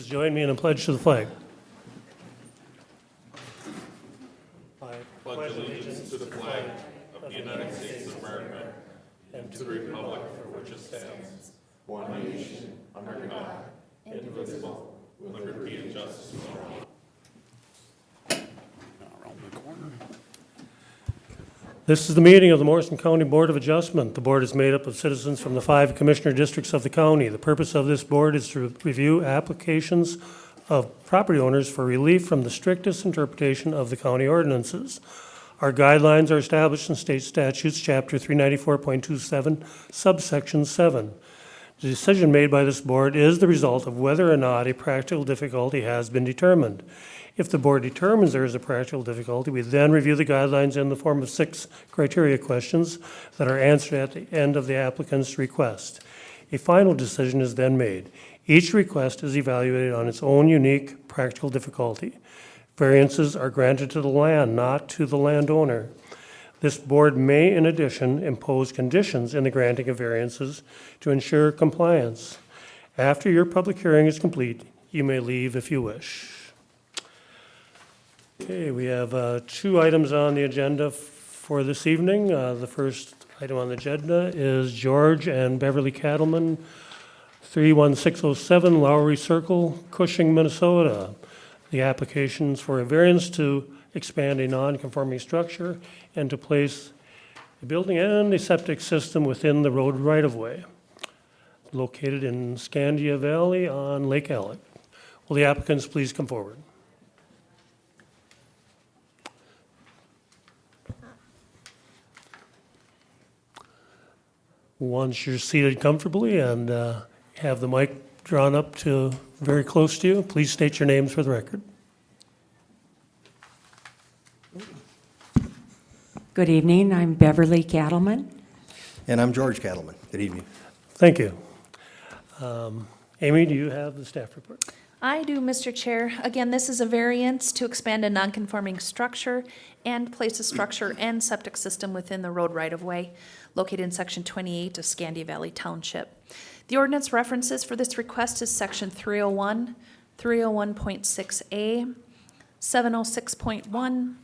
Join me in a pledge to the flag. I Pledge allegiance to the flag of the United States of America and to the republic for which it stands, one nation, under God, indivisible, with liberty and justice for all. This is the meeting of the Morrison County Board of Adjustment. The board is made up of citizens from the 5 commissioner districts of the county. The purpose of this board is to review applications of property owners for relief from the strictest interpretation of the county ordinances. Our guidelines are established in state statutes, chapter 394.27, subsection 7. The decision made by this board is the result of whether or not a practical difficulty has been determined. If the board determines there is a practical difficulty, we then review the guidelines in the form of 6 criteria questions that are answered at the end of the applicant's request. A final decision is then made. Each request is evaluated on its own unique practical difficulty. Variances are granted to the land, not to the landowner. This board may, in addition, impose conditions in the granting of variances to ensure compliance. After your public hearing is complete, you may leave if you wish. Okay, we have 2 items on the agenda for this evening. The first item on the agenda is George and Beverly Cattleman, 31607 Lowry Circle, Cushing, Minnesota. The applications for a variance to expand a non-conforming structure and to place a building and a septic system within the road right-of-way, located in Scandia Valley on Lake Alec. Will the applicants please come forward? Once you're seated comfortably and have the mic drawn up to very close to you, please state your names for the record. Good evening, I'm Beverly Cattleman. And I'm George Cattleman. Good evening. Thank you. Amy, do you have the staff report? I do, Mr. Chair. Again, this is a variance to expand a nonconforming structure and place a structure and septic system within the road right-of-way located in Section 28 of Scandia Valley Township. The ordinance references for this request is Section 301, 301.6A, 706.1,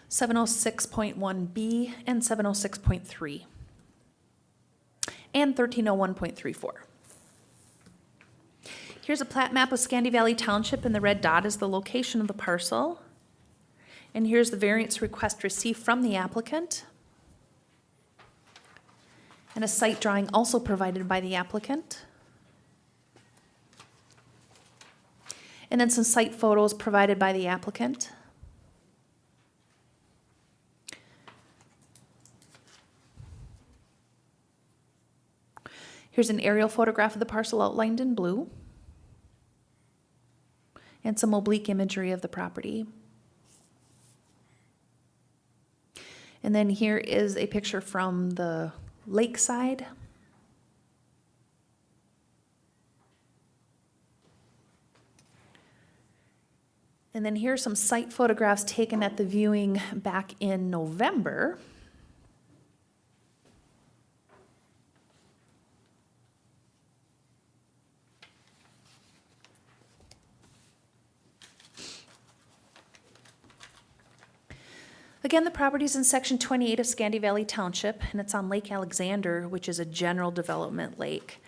706.1B, and 706.3, and 1301.34. Here's a plat map of Scandia Valley Township, and the red dot is the location of the parcel. And here's the variance request received from the applicant. And a site drawing also provided by the applicant. And then some site photos provided by the applicant. Here's an aerial photograph of the parcel outlined in blue. And some oblique imagery of the property. And then here is a picture from the lakeside. And then here are some site photographs taken at the viewing back in November. Again, the property is in Section 28 of Scandia Valley Township, and it's on Lake Alexander, which is a general development lake.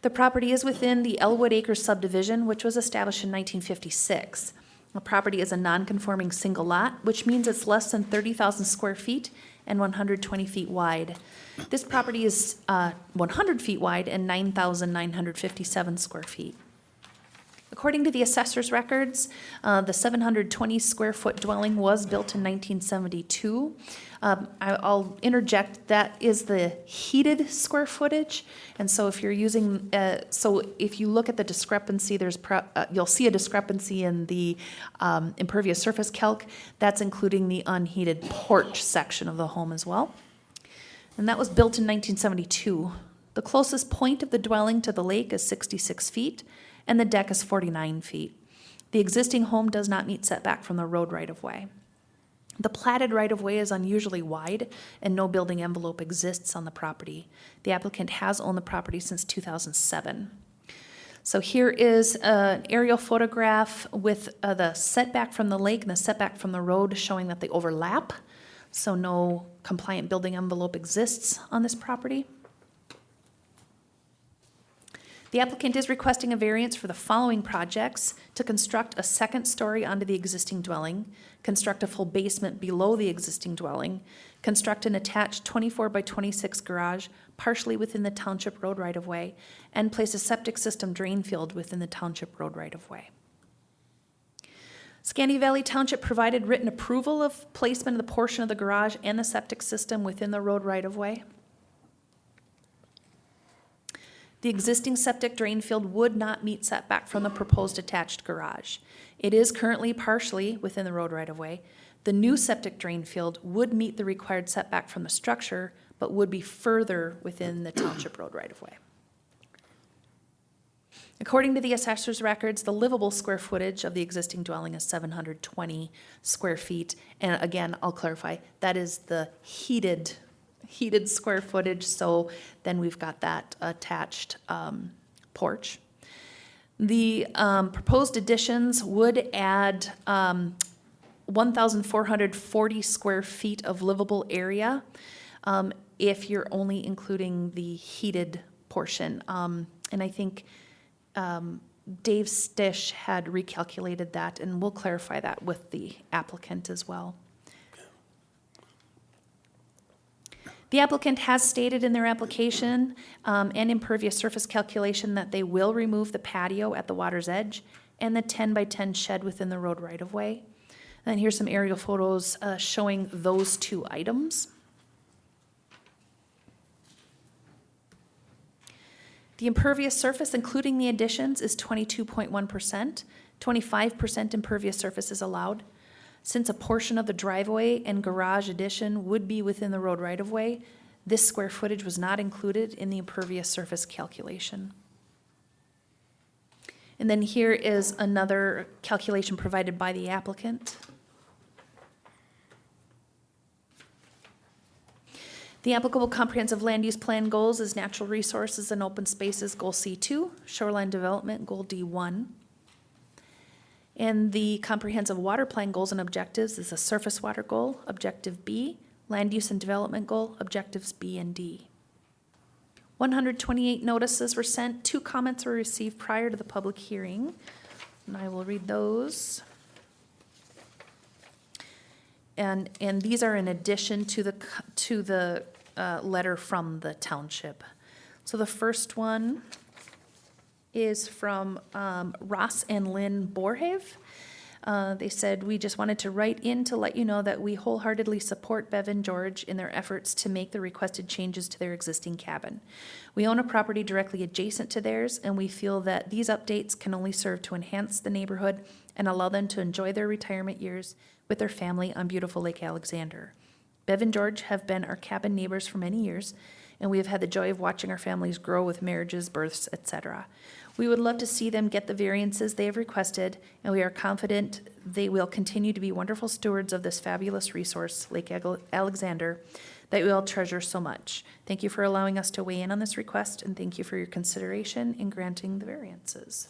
The property is within the Elwood Acres subdivision, which was established in 1956. The property is a non-conforming single lot, which means it's less than 30,000 square feet and 120 feet wide. This property is 100 feet wide and 9,957 square feet. According to the assessor's records, the 720 square foot dwelling was built in 1972. I'll interject, that is the heated square footage. And so if you're using, if you look at the discrepancy, you'll see a discrepancy in the impervious surface calc. That's including the unheated porch section of the home as well. And that was built in 1972. The closest point of the dwelling to the lake is 66 feet. And the deck is 49 feet. The existing home does not meet setback from the road right-of-way. The platted right-of-way is unusually wide, and no building envelope exists on the property. The applicant has owned the property since 2007. So here is an aerial photograph with the setback from the lake and the setback from the road showing that they overlap. So no compliant building envelope exists on this property. The applicant is requesting a variance for the following projects: to construct a second story onto the existing dwelling, construct a full basement below the existing dwelling, construct an attached 24 by 26 garage partially within the township road right-of-way, and place a septic system drain field within the township road right-of-way. Scandi Valley Township provided written approval of placement of the portion of the garage and the septic system within the road right-of-way. The existing septic drain field would not meet setback from the proposed attached garage. It is currently partially within the road right-of-way. The new septic drain field would meet the required setback from the structure, but would be further within the township road right-of-way. According to the assessor's records, the livable square footage of the existing dwelling is 720 square feet. And again, I'll clarify, that is the heated square footage, so then we've got that attached porch. The proposed additions would add 1,440 square feet of livable area if you're only including the heated portion. And I think Dave Stish had recalculated that, and we'll clarify that with the applicant as well. The applicant has stated in their application and impervious surface calculation that they will remove the patio at the water's edge and the 10 by 10 shed within the road right-of-way. And here's some aerial photos showing those two items. The impervious surface, including the additions, is 22.1%. 25% impervious surface is allowed. Since a portion of the driveway and garage addition would be within the road right-of-way, this square footage was not included in the impervious surface calculation. And then here is another calculation provided by the applicant. The applicable comprehensive land use plan goals is natural resources and open spaces, goal C2, shoreline development, goal D1. And the comprehensive water plan goals and objectives is a surface water goal, objective B, land use and development goal, objectives B and D. 128 notices were sent, 2 comments were received prior to the public hearing, and I will read those. And these are in addition to the letter from the township. So the first one is from Ross and Lynn Borhave. They said, "We just wanted to write in to let you know that we wholeheartedly support Bev and George in their efforts to make the requested changes to their existing cabin. We own a property directly adjacent to theirs, and we feel that these updates can only serve to enhance the neighborhood and allow them to enjoy their retirement years with their family on beautiful Lake Alexander. Bev and George have been our cabin neighbors for many years, and we have had the joy of watching our families grow with marriages, births, etc. We would love to see them get the variances they have requested, and we are confident they will continue to be wonderful stewards of this fabulous resource, Lake Alexander, that we all treasure so much. Thank you for allowing us to weigh in on this request, and thank you for your consideration in granting the variances."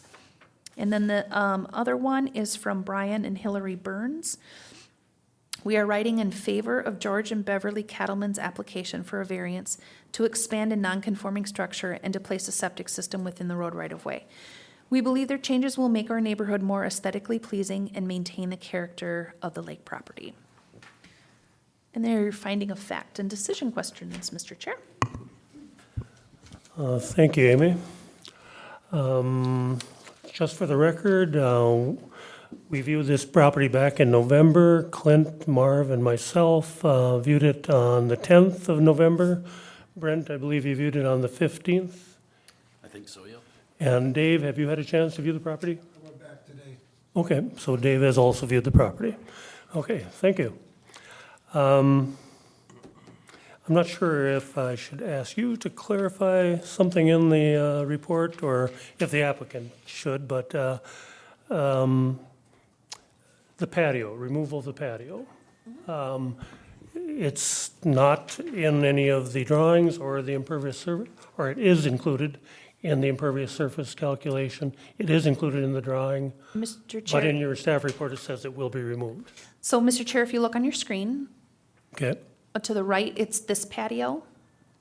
And then the other one is from Brian and Hillary Burns. "We are writing in favor of George and Beverly Cattleman's application for a variance to expand a non-conforming structure and to place a septic system within the road right-of-way. We believe their changes will make our neighborhood more aesthetically pleasing and maintain the character of the lake property." And there are your finding of fact and decision questions, Mr. Chair. Thank you, Amy. Just for the record, we viewed this property back in November. Clint, Marv, and myself viewed it on the 10th of November. Brent, I believe you viewed it on the 15th. I think so, yeah. And Dave, have you had a chance to view the property? I went back today. Okay, so Dave has also viewed the property. Okay, thank you. I'm not sure if I should ask you to clarify something in the report, or if the applicant should, but the patio, removal of the patio. It's not in any of the drawings or the impervious surface, or it is included in the impervious surface calculation. It is included in the drawing, Mr. but in Chair, your staff report, it says it will be removed. so Mr. Chair, if you look on your screen, Okay? to the right, it's this patio that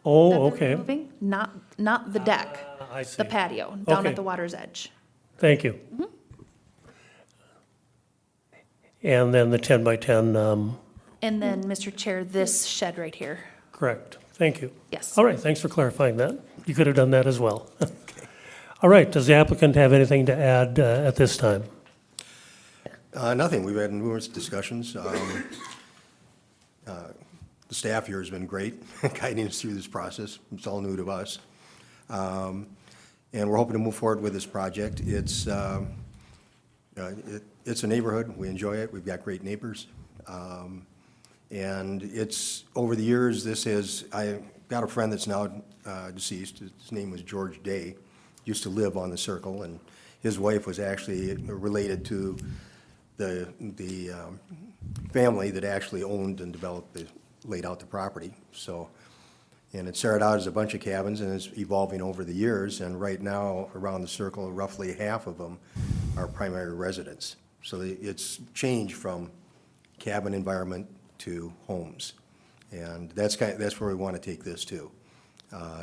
Oh, they're okay. removing, not the deck, I see. the patio, down Okay. at the water's edge. Thank you. And then the 10 by 10, And then, Mr. Chair, this shed right here. correct. Thank you. Yes. All right, thanks for clarifying that. You could have done that as well. All right, does the applicant have anything to add at this time? Nothing. We've had numerous discussions. The staff here has been great guiding us through this process. It's all new to us. And we're hoping to move forward with this project. It's a neighborhood. We enjoy it. We've got great neighbors. And it's, over the years, I got a friend that's now deceased. His name was George Day. Used to live on the circle, and his wife was actually related to the family that actually owned and laid out the property. So, and it started out as a bunch of cabins, and it's evolving over the years, and right now, around the circle, roughly half of them are primary residents. So it's changed from cabin environment to homes. And that's where we want to take this to,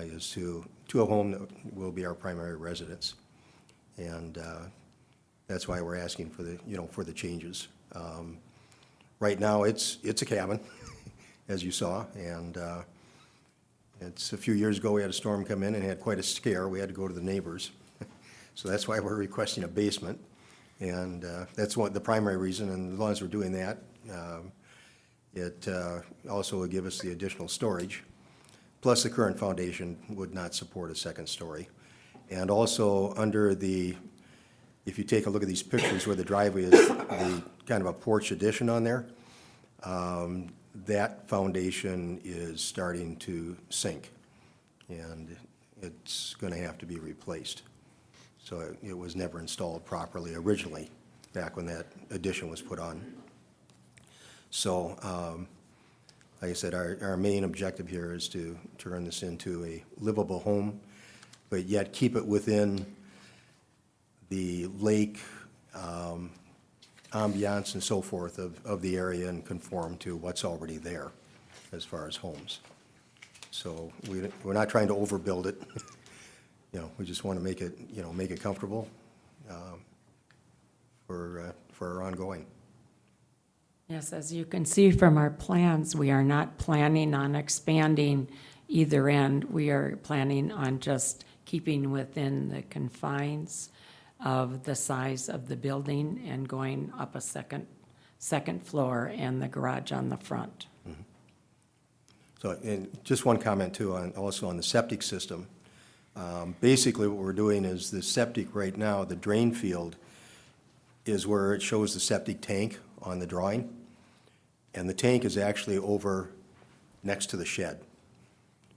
is to a home that will be our primary residence. And that's why we're asking for the changes. Right now, it's a cabin, as you saw, and it's a few years ago, we had a storm come in and had quite a scare. We had to go to the neighbors. So that's why we're requesting a basement. And that's the primary reason, and as long as we're doing that, it also would give us the additional storage. Plus, the current foundation would not support a second story. And also, if you take a look at these pictures where the driveway is, the kind of a porch addition on there, that foundation is starting to sink, and it's going to have to be replaced. So it was never installed properly originally, back when that addition was put on. So, like I said, our main objective here is to turn this into a livable home, but yet keep it within the lake ambiance and so forth of the area, and conform to what's already there as far as homes. So we're not trying to overbuild it. We just want to make it comfortable for our ongoing. Yes, as you can see from our plans, we are not planning on expanding either end. We are planning on just keeping within the confines of the size of the building and going up a second floor and the garage on the front. So, and just one comment too, also on the septic system. Basically, what we're doing is the septic right now, the drain field is where it shows the septic tank on the drawing. And the tank is actually over next to the shed.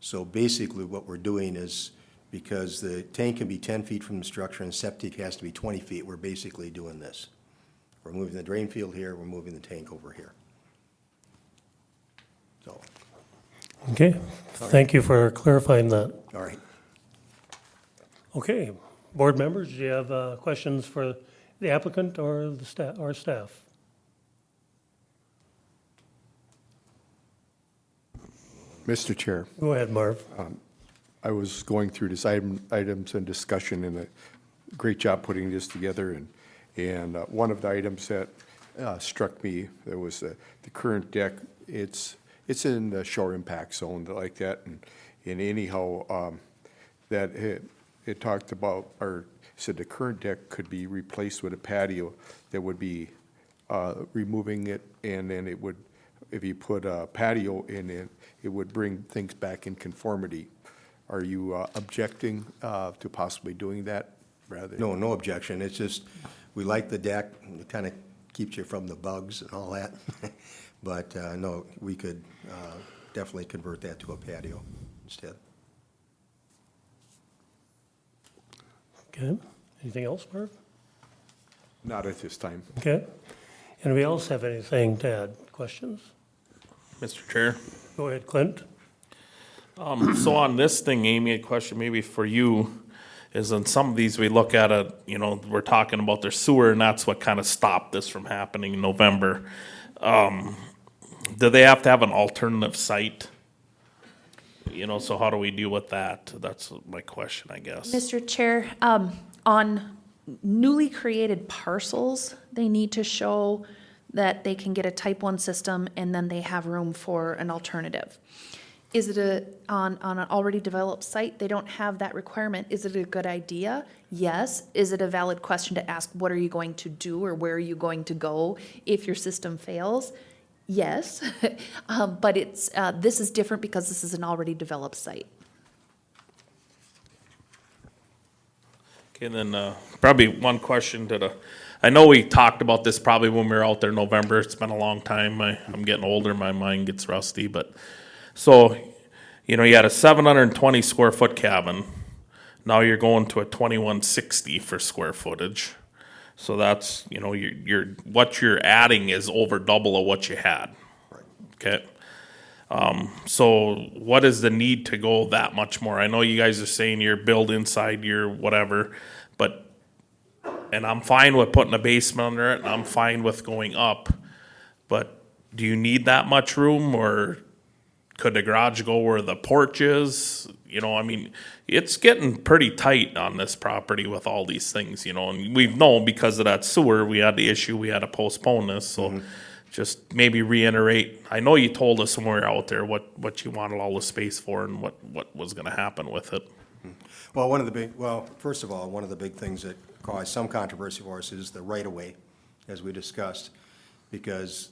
So basically what we're doing is, because the tank can be 10 feet from the structure and septic has to be 20 feet, we're basically doing this. We're moving the drain field here, we're moving the tank over here. So, Okay, thank you for clarifying that. all right. Okay, board members, do you have questions for the applicant or our staff? Mr. Chair, Go ahead, Marv. I was going through this items and discussion, and a great job putting this together. And one of the items that struck me, there was the current deck. It's in the shore impact zone like that, and anyhow, that it talked about, or said the current deck could be replaced with a patio that would be removing it, and then it would, if you put a patio in it, it would bring things back in conformity. Are you objecting to possibly doing that rather? No objection. It's just, we like the deck. It kind of keeps you from the bugs and all that. But no, we could definitely convert that to a patio instead. Okay, anything else, Marv? Not at this time. Okay. Anybody else have anything to add? Questions? Mr. Chair. Go ahead, Clint. So on this thing, Amy, a question maybe for you. is in some of these, we look at it, you know, we're talking about their sewer, and that's what kind of stopped this from happening in November. Do they have to have an alternative site? You know, so how do we deal with that? That's my question, I guess. Mr. Chair, on newly created parcels, they need to show that they can get a type 1 system and then they have room for an alternative. Is it on an already developed site, they don't have that requirement, is it a good idea? Yes. Is it a valid question to ask, what are you going to do or where are you going to go if your system fails? Yes. But this is different because this is an already developed site. Okay, then probably one question I know we talked about this probably when we were out there in November. It's been a long time. I'm getting older. My mind gets rusty. But so, you know, you had a 720 square foot cabin. Now you're going to a 2160 for square footage. So that's, you know, what you're adding is over double of what you had. Okay. So what is the need to go that much more? I know you guys are saying you're build inside your whatever, and I'm fine with putting a basement under it, and I'm fine with going up, but do you need that much room, or could the garage go where the porch is? You know, I mean, it's getting pretty tight on this property with all these things, you know, and we've known because of that sewer, we had the issue, we had to postpone this, so just maybe reiterate. I know you told us when we were out there what you wanted all the space for and what was gonna happen with it. Well, first of all, one of the big things that caused some controversy for us is the right-of-way, as we discussed, because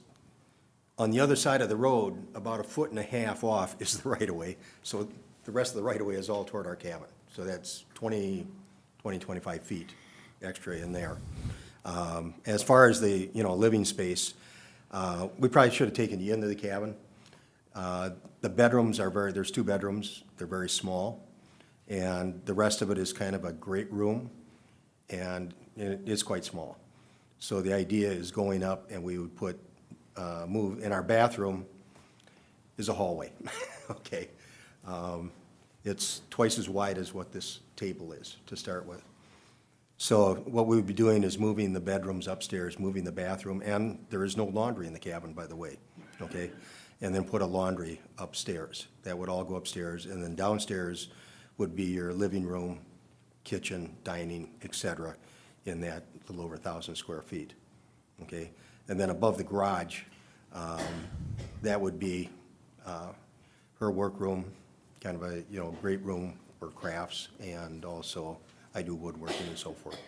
on the other side of the road, about 1.5 feet off is the right-of-way, so the rest of the right-of-way is all toward our cabin. So that's 25 feet extra in there. As far as the, you know, living space, we probably should have taken the end of the cabin. The bedrooms there's 2 bedrooms, they're very small, and the rest of it is kind of a great room, and it is quite small. So the idea is going up and we would move, in our bathroom is a hallway, okay? It's twice as wide as what this table is to start with. So what we would be doing is moving the bedrooms upstairs, moving the bathroom, and there is no laundry in the cabin, by the way, okay? And then put a laundry upstairs. That would all go upstairs, and then downstairs would be your living room, kitchen, dining, et cetera, in that little over 1,000 square feet, okay? And then above the garage, that would be her workroom, kind of a, you know, great room for crafts, and also I do woodworking and so forth.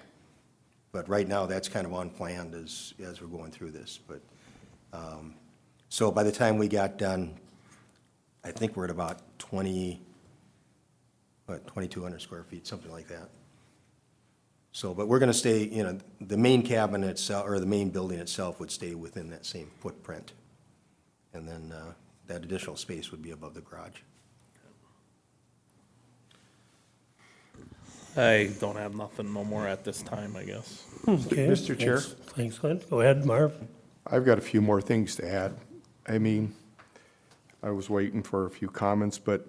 But right now, that's kind of unplanned as we're going through this. But so by the time we got done, I think we're at about 2,200 square feet, something like that. So, but we're going to stay, you know, the main cabin itself, or the main building itself would stay within that same footprint. And then that additional space would be above the garage. I don't have nothing no more at this time, I guess. Okay. Mr. Chair? Thanks, Clint. Go ahead, Marv. I've got a few more things to add. I mean, I was waiting for a few comments, but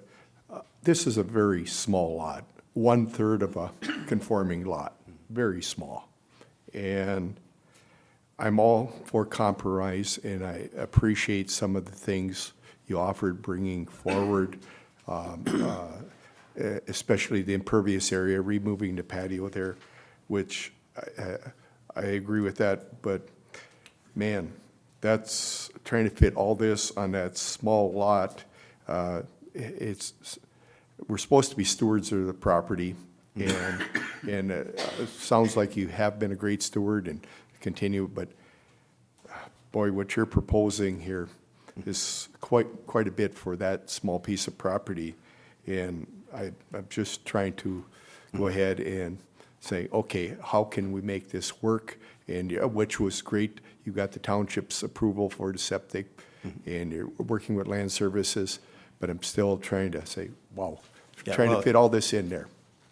this is a very small lot, 1/3 of a conforming lot, very small. And I'm all for compromise, and I appreciate some of the things you offered bringing forward, especially the impervious area, removing the patio there, which I agree with that, but man, that's trying to fit all this on that small lot. We're supposed to be stewards of the property, and it sounds like you have been a great steward and continue, but boy, what you're proposing here is quite a bit for that small piece of property, and I'm just trying to go ahead and say, okay, how can we make this work? And which was great. You got the township's approval for the septic, and you're working with land services, but I'm still trying to say, wow, trying to fit all this in there.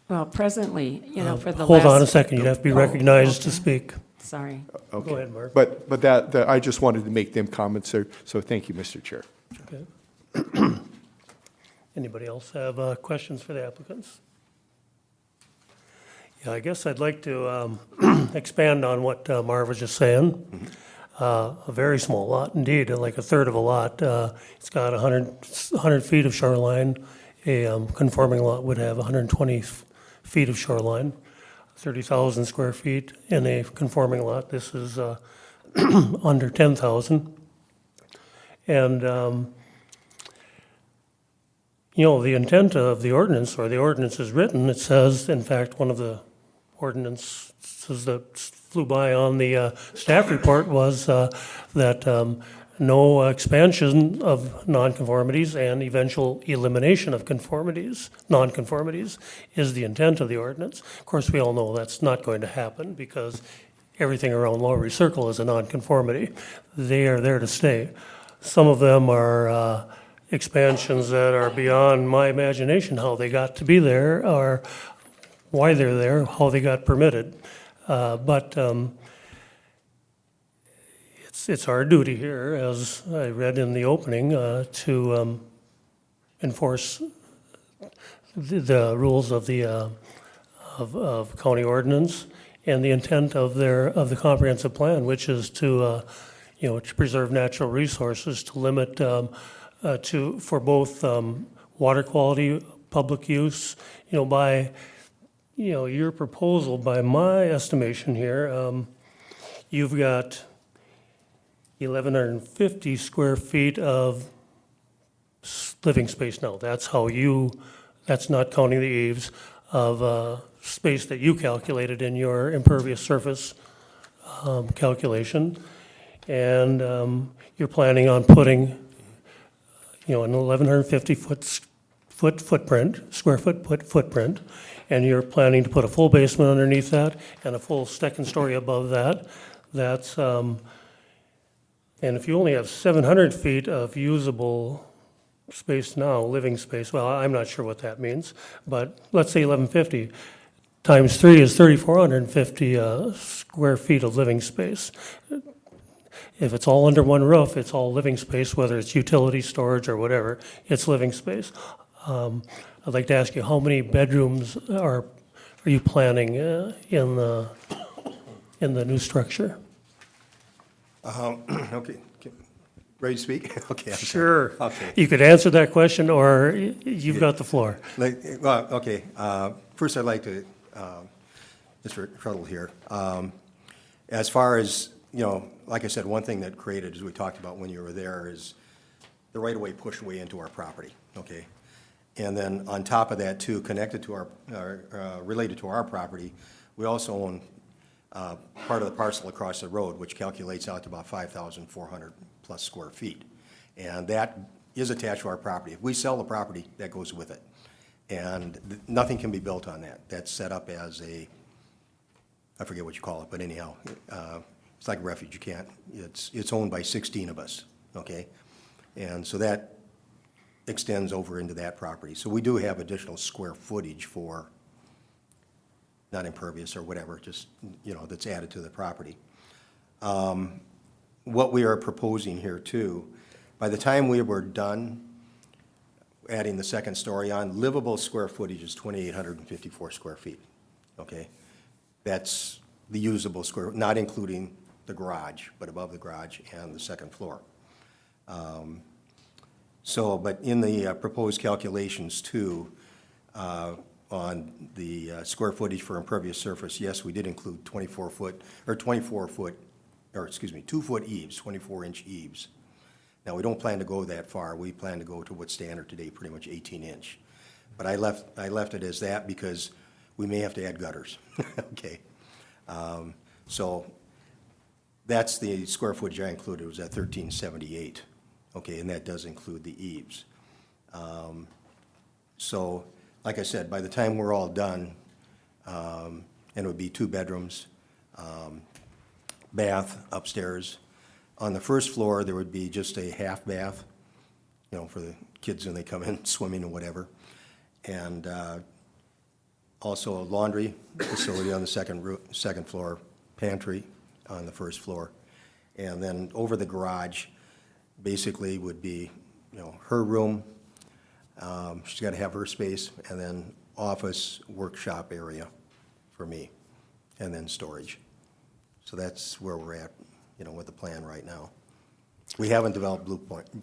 Well, presently, you know, for the Hold on a last, second, you have to be recognized to okay. speak. sorry. Okay. Go ahead, Marv. But that, I just wanted to make them comments there, so thank you, Mr. Chair. Okay. Anybody else have questions for the applicants? Yeah, I guess I'd like to expand on what Marv was just saying. A very small lot indeed, like a third of a lot. It's got 100 feet of shoreline. A conforming lot would have 120 feet of shoreline, 30,000 square feet. In a conforming lot, this is under 10,000. And, the intent of the ordinance, or the ordinance is written, it says, in fact, one of the ordinances that flew by on the staff report was that no expansion of nonconformities and eventual elimination of nonconformities is the intent of the ordinance. Of course, we all know that's not going to happen because everything around Lower East Circle is a nonconformity. They are there to stay. Some of them are expansions that are beyond my imagination, how they got to be there, or why they're there, how they got permitted. But it's our duty here, as I read in the opening, to enforce the rules of the of county ordinance and the intent of the comprehensive plan, which is to to preserve natural resources, to limit for both water quality, public use. By your proposal, by my estimation here, you've got 1,150 square feet of living space now. That's not counting the eaves, of space that you calculated in your impervious surface calculation. And you're planning on putting, an 1,150 square foot footprint, and you're planning to put a full basement underneath that and a full second story above that. That's, and if you only have 700 feet of usable space now, living space, well, I'm not sure what that means, but let's say 1,150 times 3 is 3,450 square feet of living space. If it's all under one roof, it's all living space, whether it's utility storage or whatever, it's living space. I'd like to ask you, how many bedrooms are you planning in the new structure? Okay, ready to speak? Okay. I'm sorry. Sure. Okay. You could answer that question, or you've got the floor. Okay, first I'd like to, Mr. Trudle here, as far as, like I said, one thing that created, as we talked about when you were there, is the right-of-way pushed way into our property, okay? And then on top of that, too, connected to related to our property, we also own part of the parcel across the road, which calculates out to about 5,400 plus square feet. And that is attached to our property. If we sell the property, that goes with it. And nothing can be built on that. That's set up as I forget what you call it, but anyhow, it's like a refuge. You can't, it's owned by 16 of us, okay? And so that extends over into that property. So we do have additional square footage for, not impervious or whatever, just, that's added to the property. What we are proposing here too, by the time we were done adding the second story on, livable square footage is 2,854 square feet, okay? That's the usable square, not including the garage, but above the garage and the second floor. But in the proposed calculations too, on the square footage for impervious surface, yes, we did include 2 foot eaves, 24-inch eaves. Now, we don't plan to go that far. We plan to go to what's standard today, pretty much 18-inch. But I left it as that because we may have to add gutters, okay? So that's the square footage I included, was at 1,378, okay, and that does include the eaves. So, like I said, by the time we're all done, and it would be 2 bedrooms, bath upstairs. On the first floor, there would be just a half bath, for the kids when they come in swimming or whatever. And also a laundry facility on the second floor, pantry on the first floor. And then over the garage, basically would be, her room. She's got to have her space, and then office, workshop area for me, and then storage. So that's where we're at, with the plan right now. We haven't developed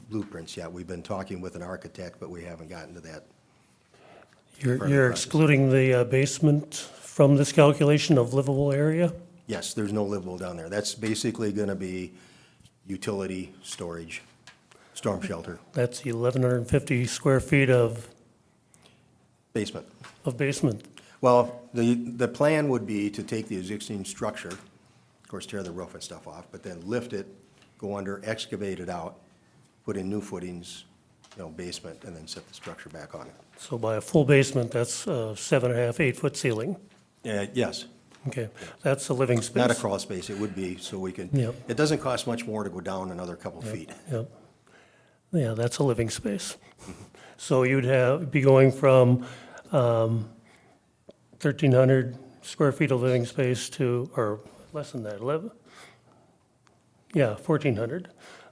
blueprints yet. We've been talking with an architect, but we haven't gotten to that. You're excluding the basement from this calculation of livable area? Yes, there's no livable down there. That's basically gonna be utility, storage, storm shelter, That's 1,150 square feet of basement. basement. Well, the plan would be to take the existing structure, of course, tear the roof and stuff off, but then lift it, go under, excavate it out, put in new footings, basement, and then set the structure back on it. So by a full basement, that's 7.5, 8-foot ceiling. Yes, Okay, that's a living space. not a crawl space, it would be, so we can, Yep. it doesn't cost much more to go down another couple feet. Yep. Yeah, that's a living space. So you'd be going from 1,300 square feet of living space to, or less than that, 1,400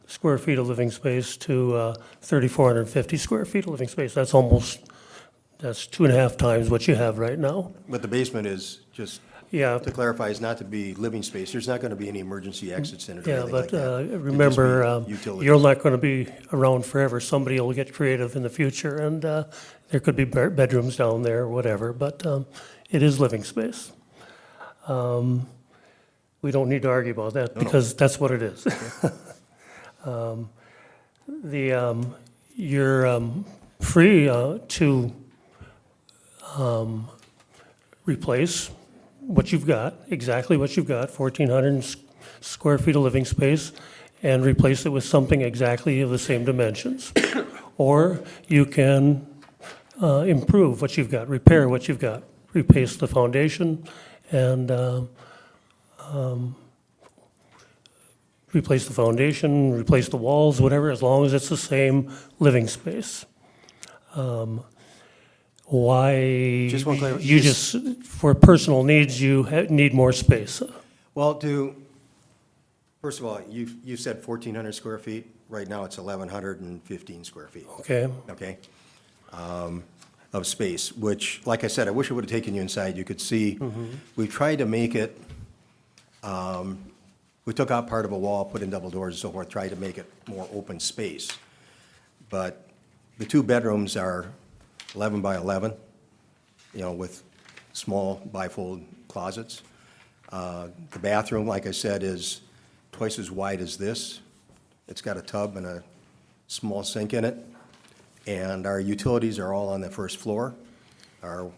square feet of living space to 3,450 square feet of living space. That's 2.5 times what you have right now. But the basement is, just Yeah, to clarify, is not to be living space, there's not gonna be any emergency exits in it or yeah, anything like but that. It'd just be remember, utilities. you're not going to be around forever. Somebody will get creative in the future, and there could be bedrooms down there or whatever, but it is living space. We don't need to argue about that, because that's what it is. You're free to replace what you've got, exactly what you've got, 1,400 square feet of living space, and replace it with something exactly of the same dimensions. Or you can improve what you've got, repair what you've got, replace the foundation, and replace the walls, whatever, as long as it's the same living space. Why? Just one clar- You just, for personal needs, you need more space. Well, first of all, you said 1,400 square feet, right now it's 1,115 square feet, Okay, okay? Of space, which, like I said, I wish I would've taken you inside, you could see. We tried to make it, we took out part of a wall, put in double doors and so forth, tried to make it more open space. But the two bedrooms are 11 by 11, with small bifold closets. The bathroom, like I said, is twice as wide as this. It's got a tub and a small sink in it. And our utilities are all on the first floor. Our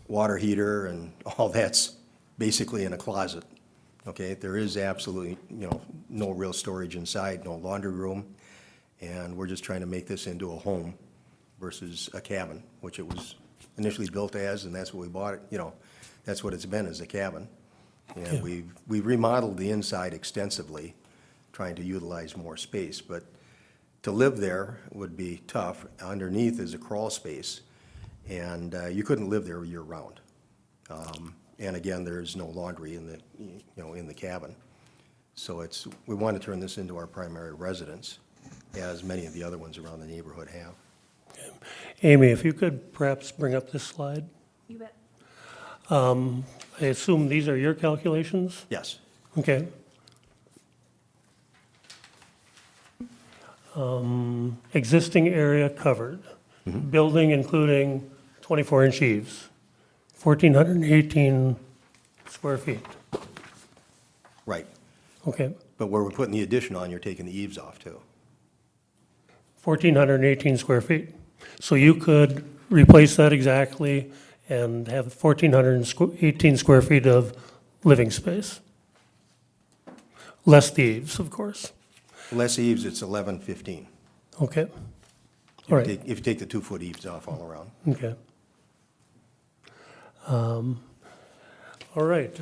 water heater and all that's basically in a closet. Okay, there is absolutely, no real storage inside, no laundry room. And we're just trying to make this into a home versus a cabin, which it was initially built as, and that's what we bought it, that's what it's been, as a cabin. And we remodeled the inside extensively, trying to utilize more space, but to live there would be tough. Underneath is a crawl space, and you couldn't live there year-round. And again, there's no laundry in the cabin. So we want to turn this into our primary residence, as many of the other ones around the neighborhood have. Amy, if you could perhaps bring up this slide. You bet. I assume these are your calculations? Yes, Okay. Existing area covered, building including 24-inch eaves, 1,418 square feet. right. Okay, But where we're putting the addition on, you're taking the eaves off too. 1,418 square feet. So you could replace that exactly and have 1,418 square feet of living space. Less the eaves, of course. Less eaves, it's 1115. Okay. All right, If you take the 2-foot eaves off all around. okay. All right.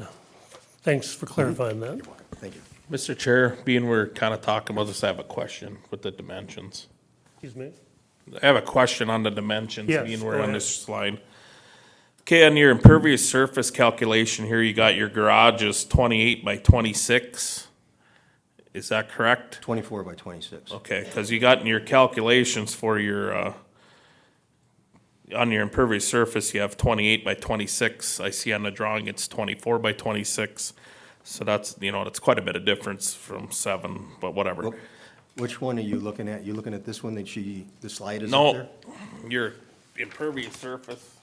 Thanks for clarifying that. You're welcome. Thank you. Mr. Chair, being we're kind of talking about this, I have a question with the dimensions. Excuse me? I have a question on the dimensions, Yes, being go we're on ahead. this slide. Okay, on your impervious surface calculation here, you got your garage is 28 by 26. Is that correct? 24 by 26. Okay, because you got in your calculations for your on your impervious surface, you have 28 by 26. I see on the drawing it's 24 by 26. So that's, that's quite a bit of difference from 7, but whatever. Well, which one are you looking at? You looking at this one that the slide is up No, there? your impervious surface.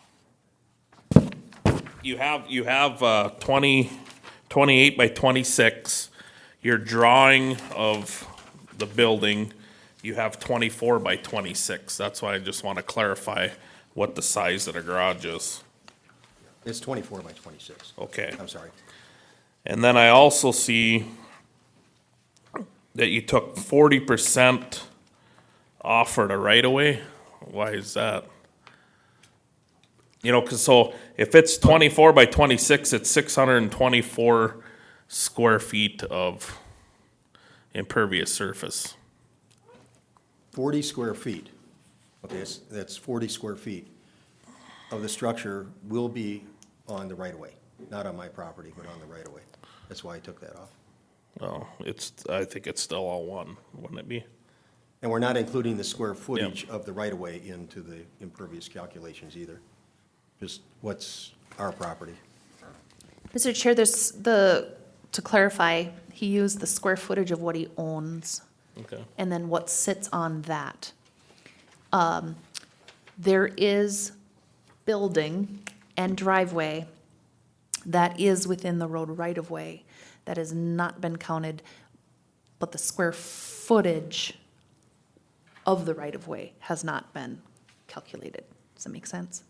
You have 28 by 26. Your drawing of the building, you have 24 by 26. That's why I just want to clarify what the size of the garage is. It's 24 by 26. Okay. I'm sorry. And then I also see that you took 40% off for the right of way. Why is that? Cause so if it's 24 by 26, it's 624 square feet of impervious surface. 40 square feet. Okay, that's 40 square feet of the structure will be on the right-of-way, not on my property, but on the right-of-way. That's why I took that off. Oh, I think it's still all one, wouldn't it be? And we're not including the square footage of the right-of-way into the impervious calculations either. Just what's our property. Mr. Chair, to clarify, he used the square footage of what he owns Okay. and then what sits on that. There is building and driveway that is within the road right-of-way that has not been counted, but the square footage of the right-of-way has not been calculated. Does that make sense?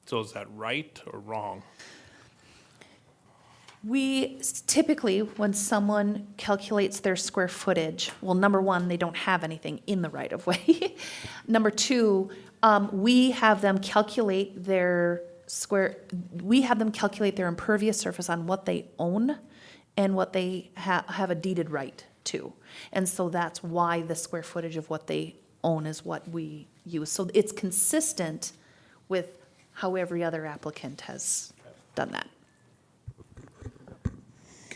So is that right or wrong? We typically, when someone calculates their square footage, well, number one, they don't have anything in the right of way. Number two, we have them calculate their impervious surface on what they own and what they have a deeded right to. And so that's why the square footage of what they own is what we use. So it's consistent with how every other applicant has done that.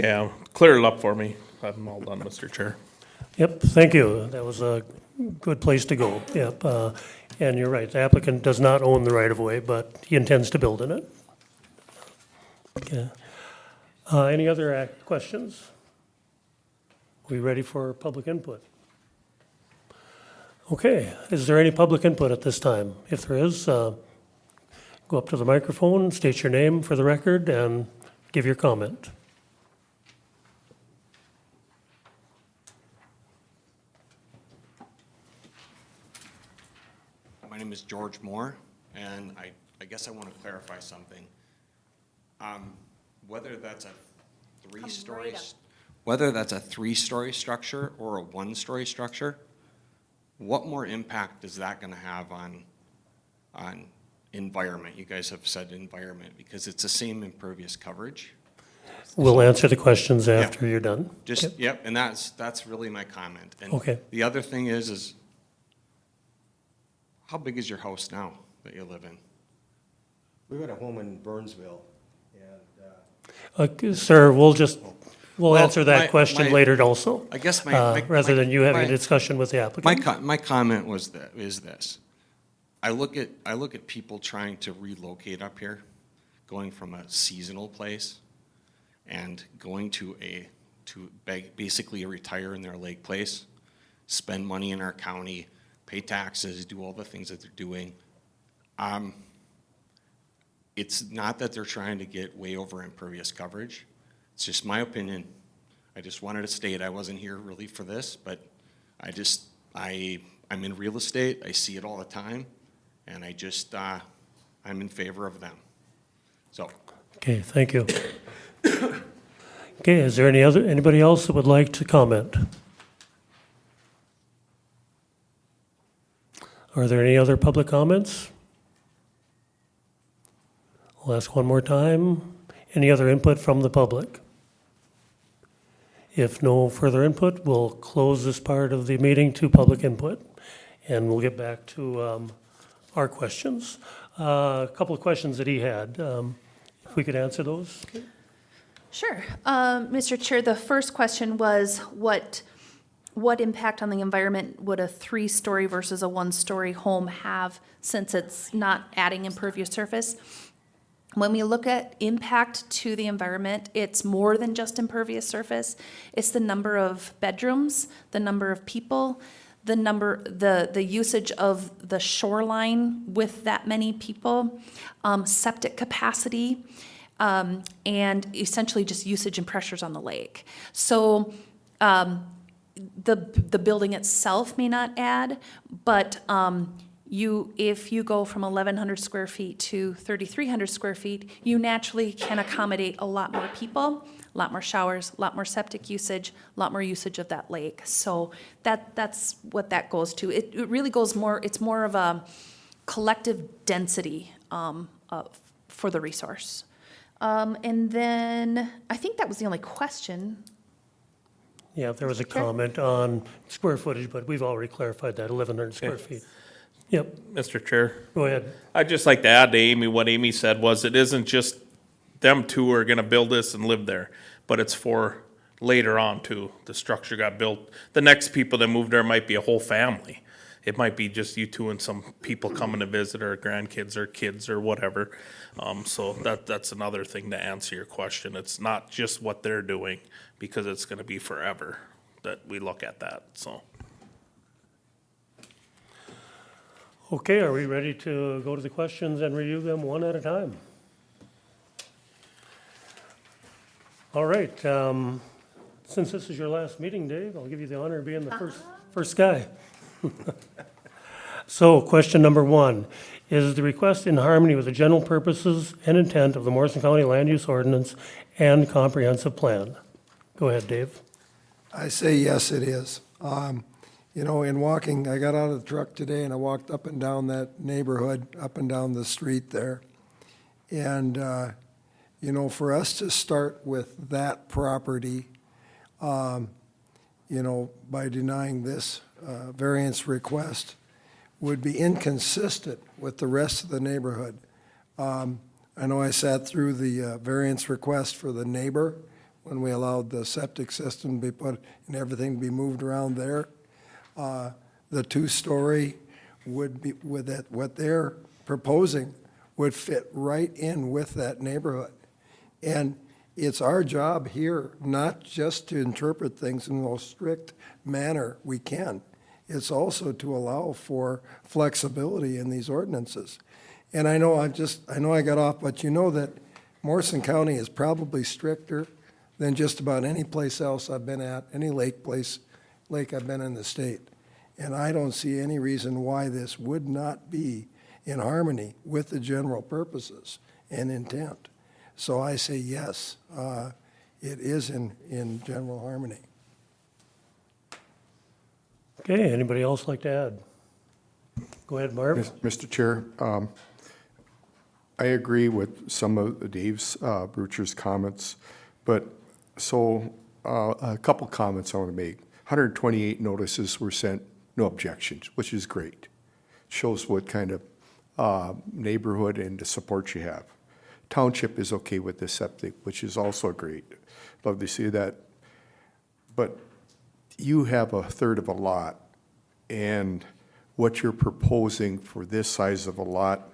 Okay, clear it up for me. I'm all done, Mr. Chair. Yep, thank you. That was a good place to go. Yep, and you're right, the applicant does not own the right-of-way, but he intends to build in it. Okay. Any other questions? We ready for public input? Okay, is there any public input at this time? If there is, go up to the microphone, state your name for the record, and give your comment. My name is George Moore, and I guess I want to clarify something. Whether that's a three-story structure or a one-story structure, what more impact is that going to have on environment? You guys have said environment, because it's the same impervious coverage. We'll answer the questions after you're done. Yep, and that's really my comment. And Okay. the other thing is how big is your house now that you live in? We've got a home in Burnsville, and Sir, we'll answer that my- question my- later also. I guess my Rather than you having a my- discussion with the applicant. My comment is this. I look at people trying to relocate up here, going from a seasonal place and going to basically retire in their lake place, spend money in our county, pay taxes, do all the things that they're doing. It's not that they're trying to get way over impervious coverage. It's just my opinion. I just wanted to state I wasn't here really for this, but I'm in real estate. I see it all the time, and I'm in favor of them. So. Okay, thank you. Okay, is there anybody else that would like to comment? Are there any other public comments? I'll ask one more time. Any other input from the public? If no further input, we'll close this part of the meeting to public input, and we'll get back to our questions. A couple of questions that he had. If we could answer those? Sure. Mr. Chair, the first question was, what what impact on the environment would a 3-story versus a 1-story home have since it's not adding impervious surface? When we look at impact to the environment, it's more than just impervious surface. It's the number of bedrooms, the number of people, the usage of the shoreline with that many people, septic capacity, and essentially just usage and pressures on the lake. So the building itself may not add, but if you go from 1,100 square feet to 3,300 square feet, you naturally can accommodate a lot more people, a lot more showers, a lot more septic usage, a lot more usage of that lake. So that's what that goes to. It really goes more, it's more of a collective density for the resource. And then, I think that was the only question. Yeah, there was a comment on square footage, but we've already clarified that, 1,100 square feet. Yep, Mr. Chair, go ahead. I'd just like to add to Amy, what Amy said was it isn't just them two are gonna build this and live there, but it's for later on too. The structure got built. The next people that move there might be a whole family. It might be just you two and some people coming to visit or grandkids or kids or whatever. So that's another thing to answer your question. It's not just what they're doing because it's gonna be forever that we look at that, so. Okay, are we ready to go to the questions and review them one at a time? All right, since this is your last meeting, Dave, I'll give you the honor of being the first guy. So, question number 1, is the request in harmony with the general purposes and intent of the Morrison County Land Use Ordinance and Comprehensive Plan? Go ahead, Dave. I say yes, it is. You know, in walking, I got out of the truck today and I walked up and down that neighborhood, up and down the street there. And, you know, for us to start with that property, you know, by denying this variance request would be inconsistent with the rest of the neighborhood. I know I sat through the variance request for the neighbor when we allowed the septic system to be put and everything to be moved around there. The 2-story would be, with that, what they're proposing would fit right in with that neighborhood. And it's our job here not just to interpret things in the most strict manner we can. It's also to allow for flexibility in these ordinances. And I know I got off, but you know that Morrison County is probably stricter than just about any place else I've been at, any lake I've been in the state. And I don't see any reason why this would not be in harmony with the general purposes and intent. So I say yes, it is in general harmony. Okay, anybody else like to add? Go ahead, Marv. Mr. Chair, I agree with some of Dave's, Brucher's comments, but so a couple comments I want to make. 128 notices were sent, no objections, which is great. Shows what kind of neighborhood and the support you have. Township is okay with the septic, which is also great. Love to see that. But you have a third of a lot, and what you're proposing for this size of a lot,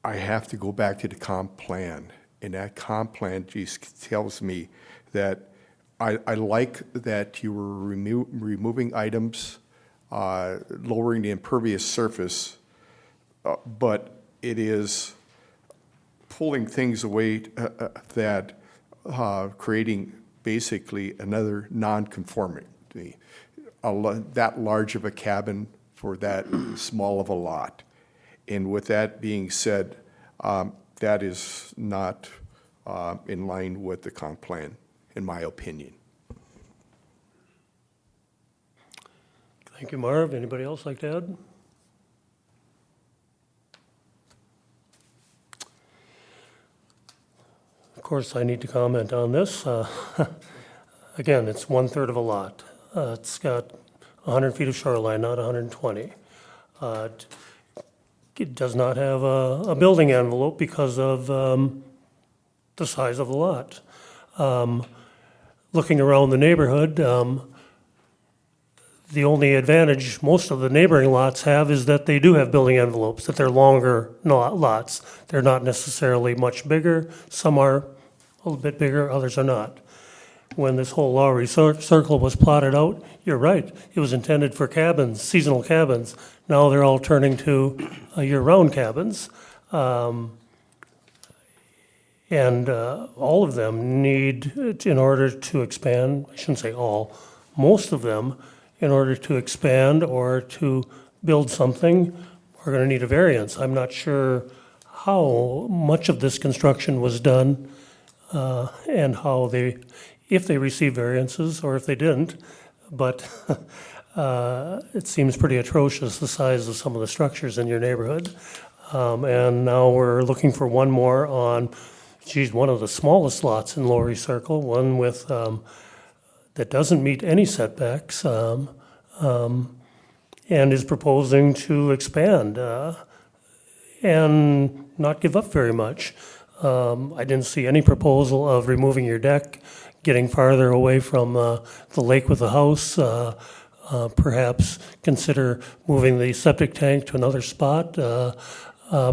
I have to go back to the comp plan. And that comp plan just tells me that I like that you were removing items, lowering the impervious surface, but it is pulling things away that creating basically another non-conformity. That large of a cabin for that small of a lot. And with that being said, that is not in line with the comp plan, in my opinion. Thank you, Marv. Anybody else like to add? Of course, I need to comment on this. Again, it's 1/3 of a lot. It's got 100 feet of shoreline, not 120. It does not have a building envelope because of the size of the lot. Looking around the neighborhood, The only advantage most of the neighboring lots have is that they do have building envelopes, that they're longer lots. They're not necessarily much bigger. Some are a little bit bigger, others are not. When this whole Lowry Circle was plotted out, you're right, it was intended for cabins, seasonal cabins. Now they're all turning to year-round cabins. And all of them need, in order to expand, I shouldn't say all, most of them, in order to expand or to build something, are going to need a variance. I'm not sure how much of this construction was done and how they, if they received variances or if they didn't, but it seems pretty atrocious, the size of some of the structures in your neighborhood. And now we're looking for one more on, one of the smallest lots in Lowry Circle, one with, that doesn't meet any setbacks, and is proposing to expand, and not give up very much. I didn't see any proposal of removing your deck, getting farther away from, the lake with the house, perhaps consider moving the septic tank to another spot,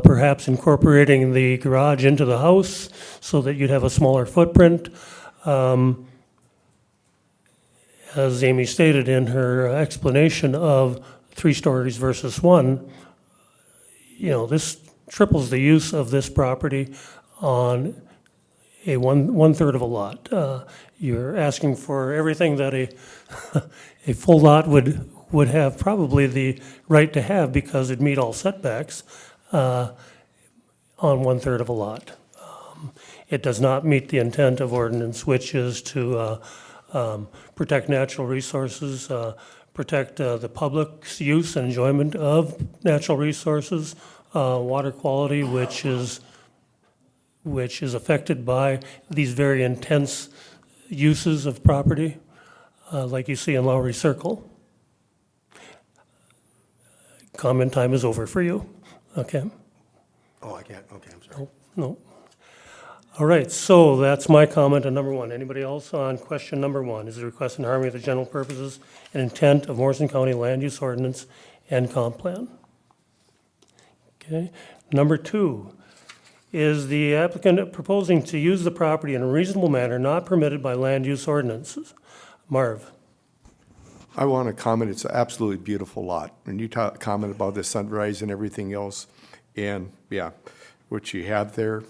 perhaps incorporating the garage into the house so that you'd have a smaller footprint. As Amy stated in her explanation of 3 stories versus 1, this triples the use of this property on a one-third of a lot. You're asking for everything that a full lot would have probably the right to have because it'd meet all setbacks on 1/3 of a lot. It does not meet the intent of ordinance, which is to protect natural resources, protect the public's use and enjoyment of natural resources, water quality, which is affected by these very intense uses of property, like you see in Lowry Circle. Comment time is over for you. Okay? Oh, I can't, okay, I'm sorry. No. All right, so that's my comment on number 1. Anybody else on question number 1? Is the request in harmony with the general purposes and intent of Morrison County Land Use Ordinance and Comp Plan? Okay. Number 2, is the applicant proposing to use the property in a reasonable manner not permitted by land use ordinances? Marv? I want to comment, it's an absolutely beautiful lot. And you comment about the sunrise and everything else, and yeah, what you have there,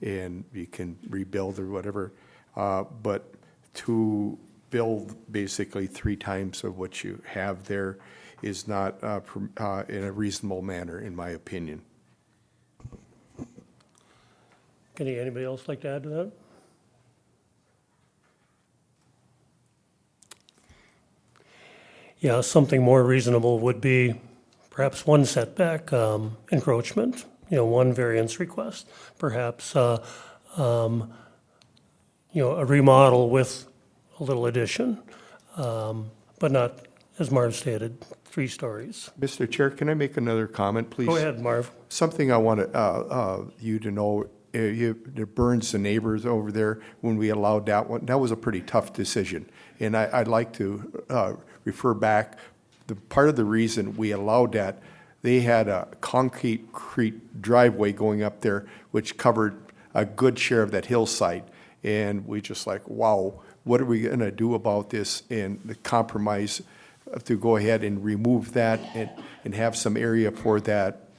and you can rebuild or whatever. But to build basically 3 times of what you have there is not in a reasonable manner, in my opinion. Anybody else like to add to that? Yeah, something more reasonable would be perhaps 1 setback encroachment, 1 variance request, perhaps, a remodel with a little addition, but not, as Marv stated, 3 stories. Mr. Chair, can I make another comment, please? Go ahead, Marv. Something I want you to know, it burns the neighbors over there when we allowed that one. That was a pretty tough decision. And I'd like to refer back, part of the reason we allowed that, they had a concrete driveway going up there which covered a good share of that hillside. And we just like, wow, what are we going to do about this? And the compromise to go ahead and remove that and have some area for that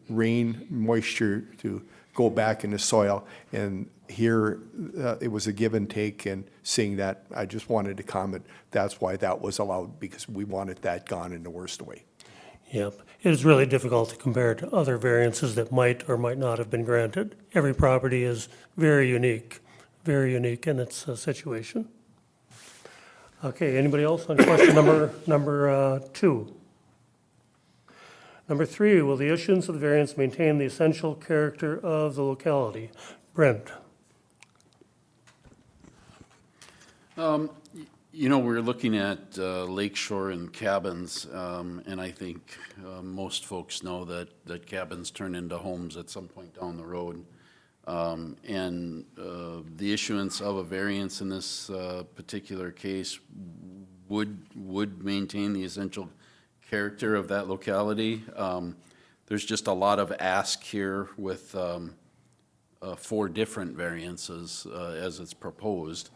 rain moisture to go back in the soil. And here it was a give and take, and seeing that, I just wanted to comment, that's why that was allowed, because we wanted that gone in the worst way. Yep. It is really difficult to compare to other variances that might or might not have been granted. Every property is very unique in its situation. Okay, anybody else on question number 2? Number 3, will the issuance of the variance maintain the essential character of the locality? Brent? We're looking at lakeshore and cabins, and I think most folks know that cabins turn into homes at some point down the road. And the issuance of a variance in this particular case would maintain the essential character of that locality. There's just a lot of ask here with 4 different variances as it's proposed.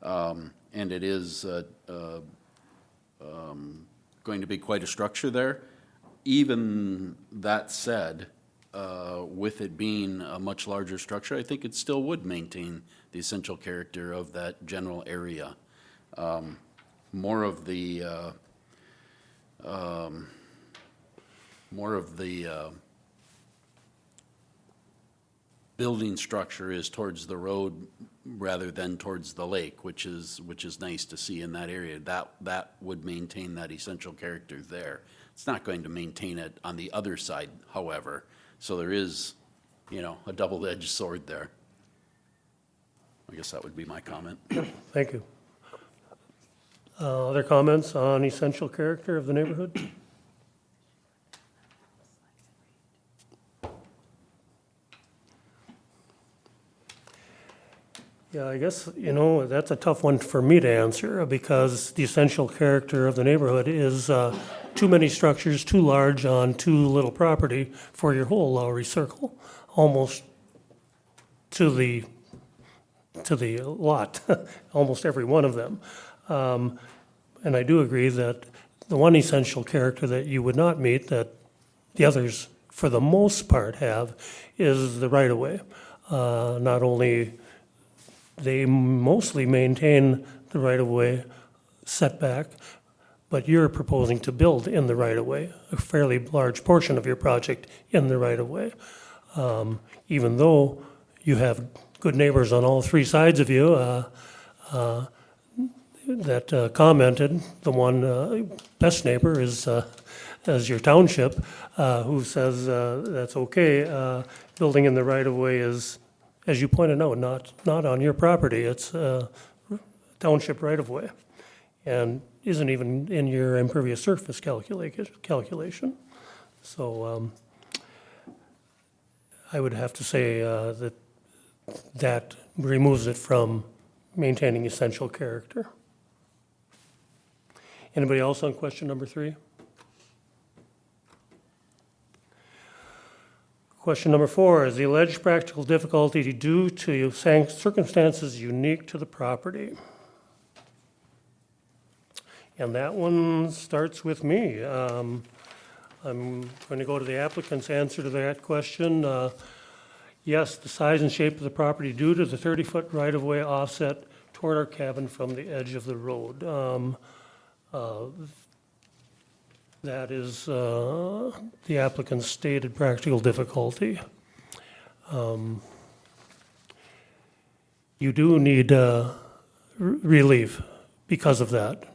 And it is going to be quite a structure there. Even that said, with it being a much larger structure, I think it still would maintain the essential character of that general area. More of the building structure is towards the road rather than towards the lake, which is nice to see in that area. That would maintain that essential character there. It's not going to maintain it on the other side, however. So there is, a double-edged sword there. I guess that would be my comment. Thank you. Other comments on essential character of the neighborhood? Yeah, I guess, that's a tough one for me to answer because the essential character of the neighborhood is too many structures, too large on too little property for your whole Lowry Circle, almost to the lot, almost every one of them. And I do agree that the one essential character that you would not meet that the others, for the most part, have is the right-of-way. Not only they mostly maintain the right-of-way setback, but you're proposing to build in the right-of-way, a fairly large portion of your project in the right-of-way. Even though you have good neighbors on all 3 sides of you that commented, the one best neighbor is your township, who says that's okay. Building in the right-of-way is, as you pointed out, not on your property. It's township right-of-way, and isn't even in your impervious surface calculation. So I would have to say that removes it from maintaining essential character. Anybody else on question number 3? Question number 4, is the alleged practical difficulty due to circumstances unique to the property? And that one starts with me. I'm going to go to the applicant's answer to that question. Yes, the size and shape of the property due to the 30-foot right-of-way offset toward our cabin from the edge of the road. That is the applicant's stated practical difficulty. You do need relief because of that.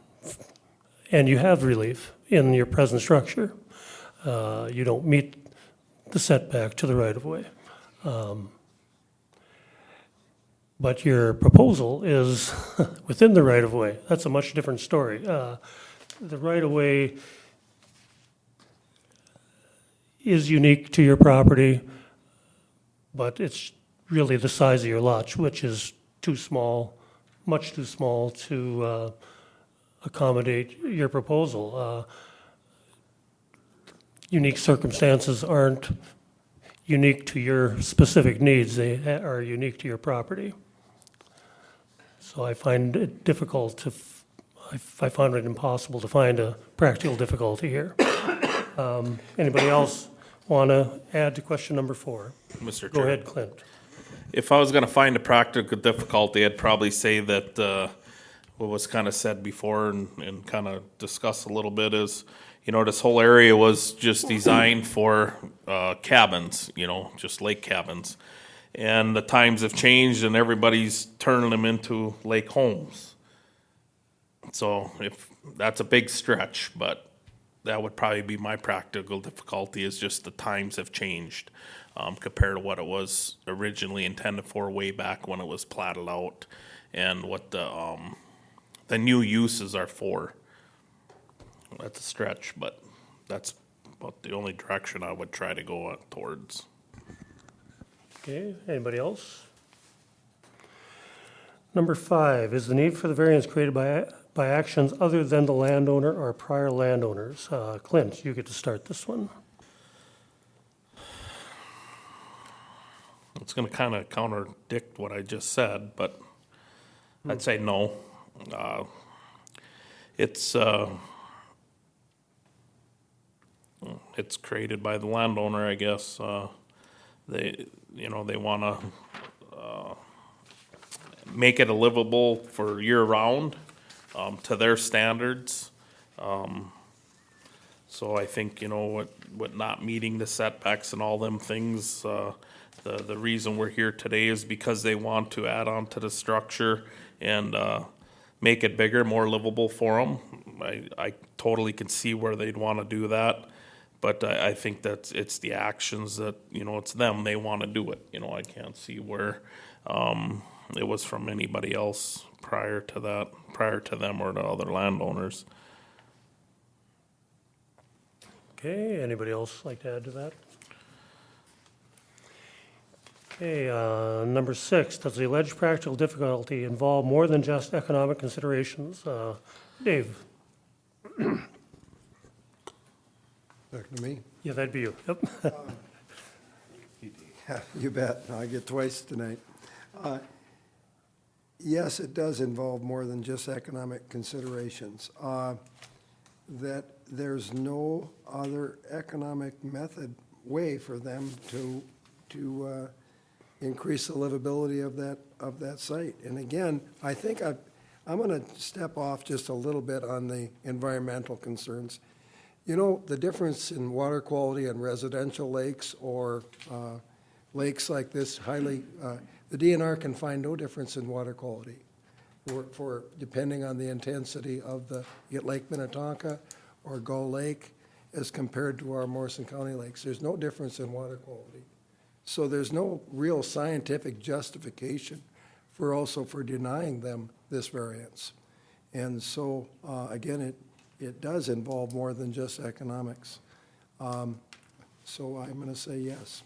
And you have relief in your present structure. You don't meet the setback to the right-of-way. But your proposal is within the right-of-way. That's a much different story. The right-of-way is unique to your property, but it's really the size of your lot, which is too small, much too small to accommodate your proposal. Unique circumstances aren't unique to your specific needs. They are unique to your property. So I find it difficult I found it impossible to find a practical difficulty here. Anybody else want to add to question number 4? Mr. Chair. Go ahead, Clint. If I was going to find a practical difficulty, I'd probably say that what was kind of said before and kind of discussed a little bit is, this whole area was just designed for cabins, just lake cabins. And the times have changed and everybody's turning them into lake homes. So if that's a big stretch, but that would probably be my practical difficulty is just the times have changed compared to what it was originally intended for way back when it was platted out and what the new uses are for. That's a stretch, but that's about the only direction I would try to go towards. Okay, anybody else? Number 5, is the need for the variance created by actions other than the landowner or prior landowners? Clint, you get to start this one. It's gonna kind of contradict what I just said, but I'd say no. It's created by the landowner, I guess. They wanna, make it a livable for year-round, to their standards. So I think, what not meeting the setbacks and all them things, the reason we're here today is because they want to add on to the structure and, make it bigger, more livable for them. I totally can see where they'd wanna do that, but I think that it's the actions that, it's them, they wanna do it. I can't see where, it was from anybody else prior to them or the other landowners. Okay, anybody else like to add to that? Okay, number 6, does the alleged practical difficulty involve more than just economic considerations? Dave? Back to me? Yeah, that'd be you. Yep. Yeah, you bet. I get twice tonight. Yes, it does involve more than just economic considerations. That there's no other economic way for them to increase the livability of that site. And again, I think I'm going to step off just a little bit on the environmental concerns. The difference in water quality in residential lakes or lakes like this the DNR can find no difference in water quality for depending on the intensity of the Lake Minnetonka or Gull Lake as compared to our Morrison County lakes. There's no difference in water quality. So there's no real scientific justification for denying them this variance. And so, again, it does involve more than just economics. So I'm going to say yes.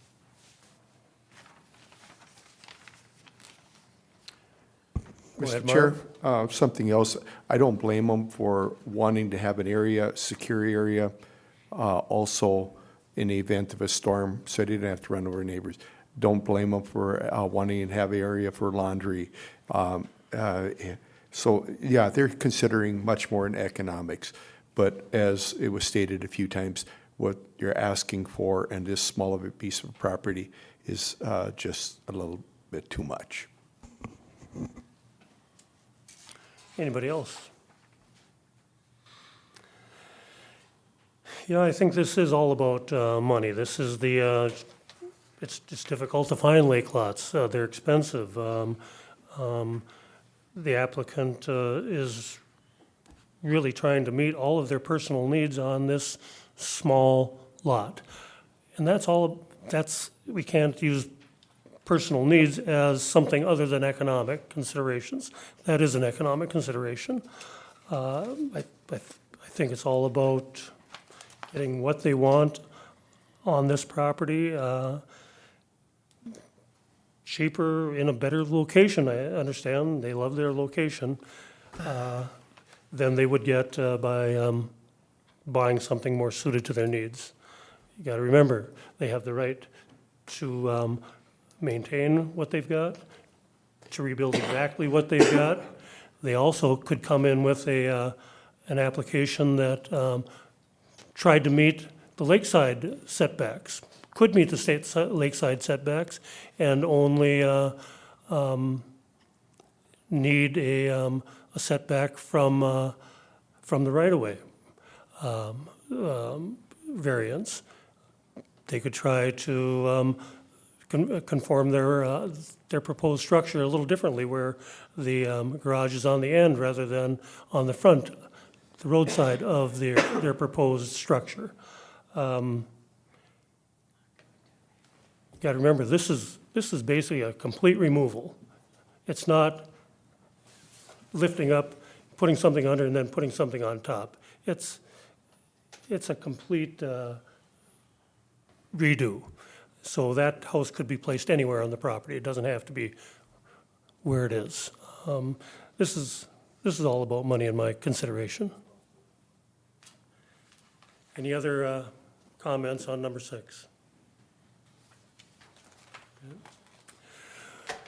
Go ahead, Mr. Chair, something else, I don't blame them for wanting to have an area, secure area, also in the event of a storm, so they didn't have to run over neighbors. Don't blame them for wanting to have an area for laundry. So, yeah, they're considering much more in economics. But as it was stated a few times, what you're asking for and this small of a piece of property is just a little bit too much. Anybody else? Yeah, I think this is all about money. This is it's difficult to find lake lots. They're expensive. The applicant is really trying to meet all of their personal needs on this small lot. And we can't use personal needs as something other than economic considerations. That is an economic consideration. I think it's all about getting what they want on this property, cheaper in a better location. I understand they love their location, than they would get by buying something more suited to their needs. You got to remember, they have the right to maintain what they've got, to rebuild exactly what they've got. They also could come in with an application that tried to meet the lakeside setbacks, could meet the state lakeside setbacks, and only need a setback from the right-of-way variance. They could try to conform their proposed structure a little differently, where the garage is on the end rather than on the front, the roadside of their proposed structure. You got to remember, this is basically a complete removal. It's not lifting up, putting something under, and then putting something on top. It's a complete redo. So that house could be placed anywhere on the property. It doesn't have to be where it is. This is all about money in my consideration. Any other comments on number 6?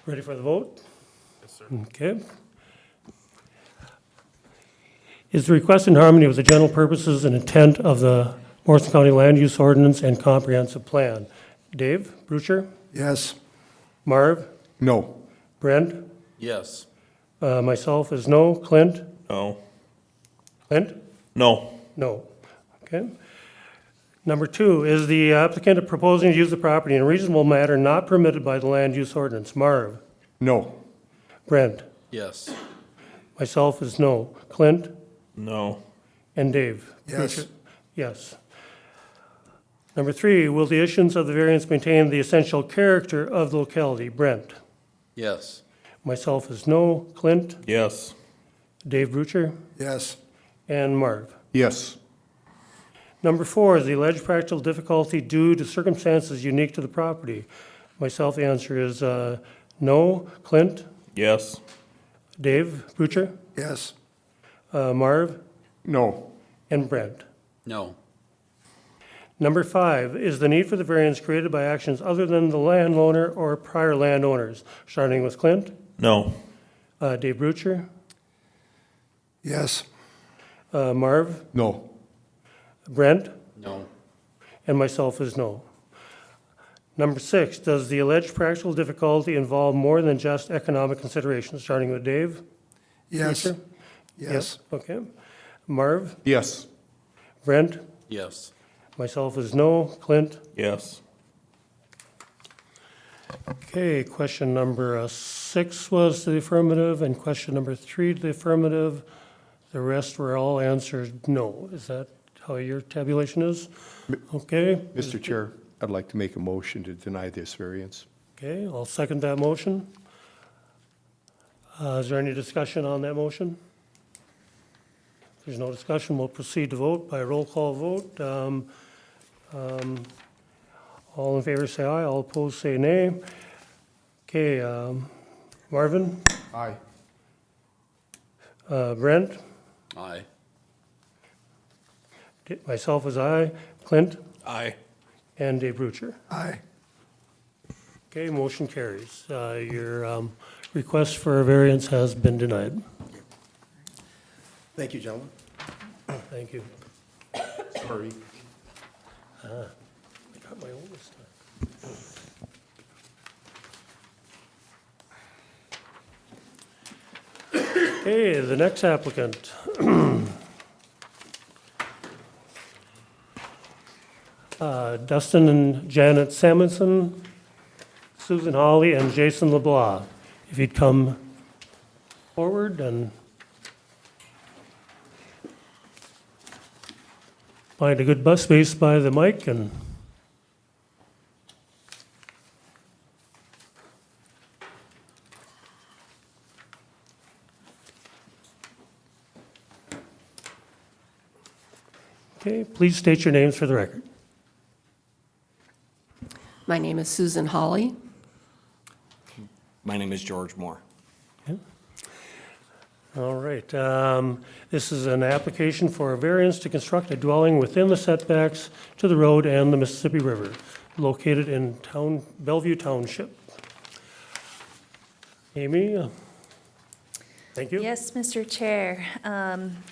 Ready for the vote? Yes, sir. Okay. Is the request in harmony with the general purposes and intent of the Morrison County Land Use Ordinance and Comprehensive Plan? Dave, Brucher, Yes. Marv, No. Brent, Yes. myself is no. Clint? No. Clint? No. No. Okay. Number 2, is the applicant proposing to use the property in a reasonable manner not permitted by the land use ordinance? Marv? No. Brent? Yes. Myself is no. Clint? No. And Dave? Yes. Brucher? Yes. Number 3, will the issuance of the variance maintain the essential character of the locality? Brent? Yes. Myself is no. Clint? Yes. Dave Brucher? Yes. And Marv? Yes. Number 4, is the alleged practical difficulty due to circumstances unique to the property? Myself, the answer is no. Clint? Yes. Dave Brucher? Yes. Marv? No. And Brent? No. Number 5, is the need for the variance created by actions other than the landowner or prior landowners? Starting with Clint? No. Dave Brucher? Yes. Marv? No. Brent? No. And myself is no. Number 6, does the alleged practical difficulty involve more than just economic considerations? Starting with Dave? Yes. Brucher? Yes. Okay. Marv? Yes. Brent? Yes. Myself is no. Clint? Yes. Okay, question number 6 was to the affirmative, and question number 3 to the affirmative. The rest were all answered no. Is that how your tabulation is? Okay. Mr. Chair, I'd like to make a motion to deny this variance. Okay, I'll second that motion. Is there any discussion on that motion? If there's no discussion, we'll proceed to vote by roll call vote. All in favor say aye, all opposed say nay. Okay, Marvin, Aye. Brent, Aye. myself is aye, Clint, Aye. and Dave Brucher. Aye. Okay, motion carries. Your request for a variance has been denied. Thank you, gentlemen. Thank you. Sorry. I got my own this time. Okay, the next applicant. Dustin and Janet Samuelson, Susan Hawley, and Jason LeBlanc. If you'd come forward and find a good bus space by the mic and okay, please state your names for the record. My name is Susan Hawley. My name is George Moore. All right, this is an application for a variance to construct a dwelling within the setbacks to the road and the Mississippi River, located in Bellevue Township. Amy, thank you. Yes, Mr. Chair.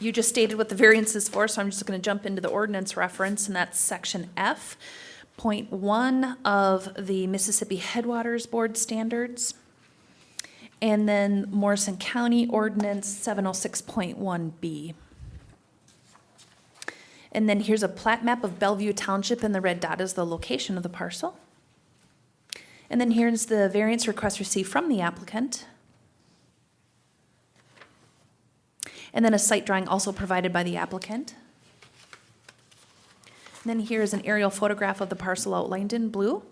You just stated what the variance is for, so I'm just going to jump into the ordinance reference, and that's section F, point 1 of the Mississippi Headwaters Board Standards. And then Morrison County Ordinance 706.1B. And then here's a plat map of Bellevue Township, and the red dot is the location of the parcel. And then here's the variance request received from the applicant. And then a site drawing also provided by the applicant. And then here's an aerial photograph of the parcel outlined in blue,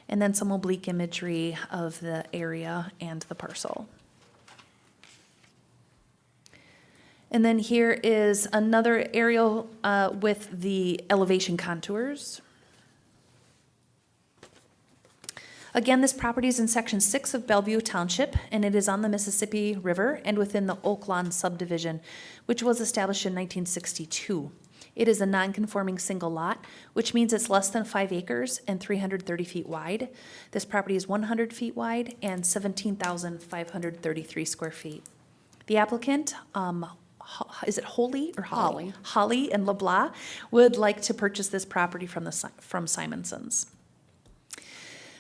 and then some oblique imagery of the area and the parcel. And then here is another aerial with the elevation contours. Again, this property is in Section 6 of Bellevue Township, and it is on the Mississippi River and within the Oak Lawn subdivision, which was established in 1962. It is a non-conforming single lot, which means it's less than 5 acres and 330 feet wide. This property is 100 feet wide and 17,533 square feet. The applicant, is it Holly or Holly? Holly. Holly and LeBlanc would like to purchase this property from Simonsons.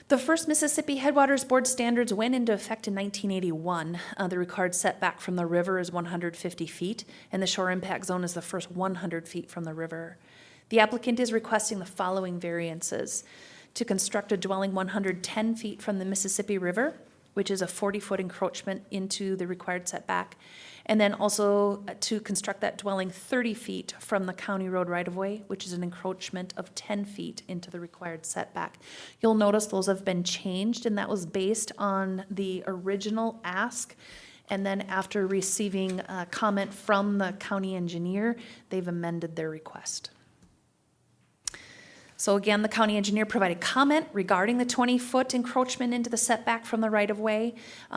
The first Mississippi Headwaters Board standards went into effect in 1981. The required setback from the river is 150 feet, and the shore impact zone is the first 100 feet from the river. The applicant is requesting the following variances: to construct a dwelling 110 feet from the Mississippi River, which is a 40-foot encroachment into the required setback, and then also to construct that dwelling 30 feet from the county road right-of-way, which is an encroachment of 10 feet into the required setback. You'll notice those have been changed, and that was based on the original ask. And then after receiving a comment from the county engineer, they've amended their request. So again, the county engineer provided comment regarding the 20-foot encroachment into the setback from the right-of-way.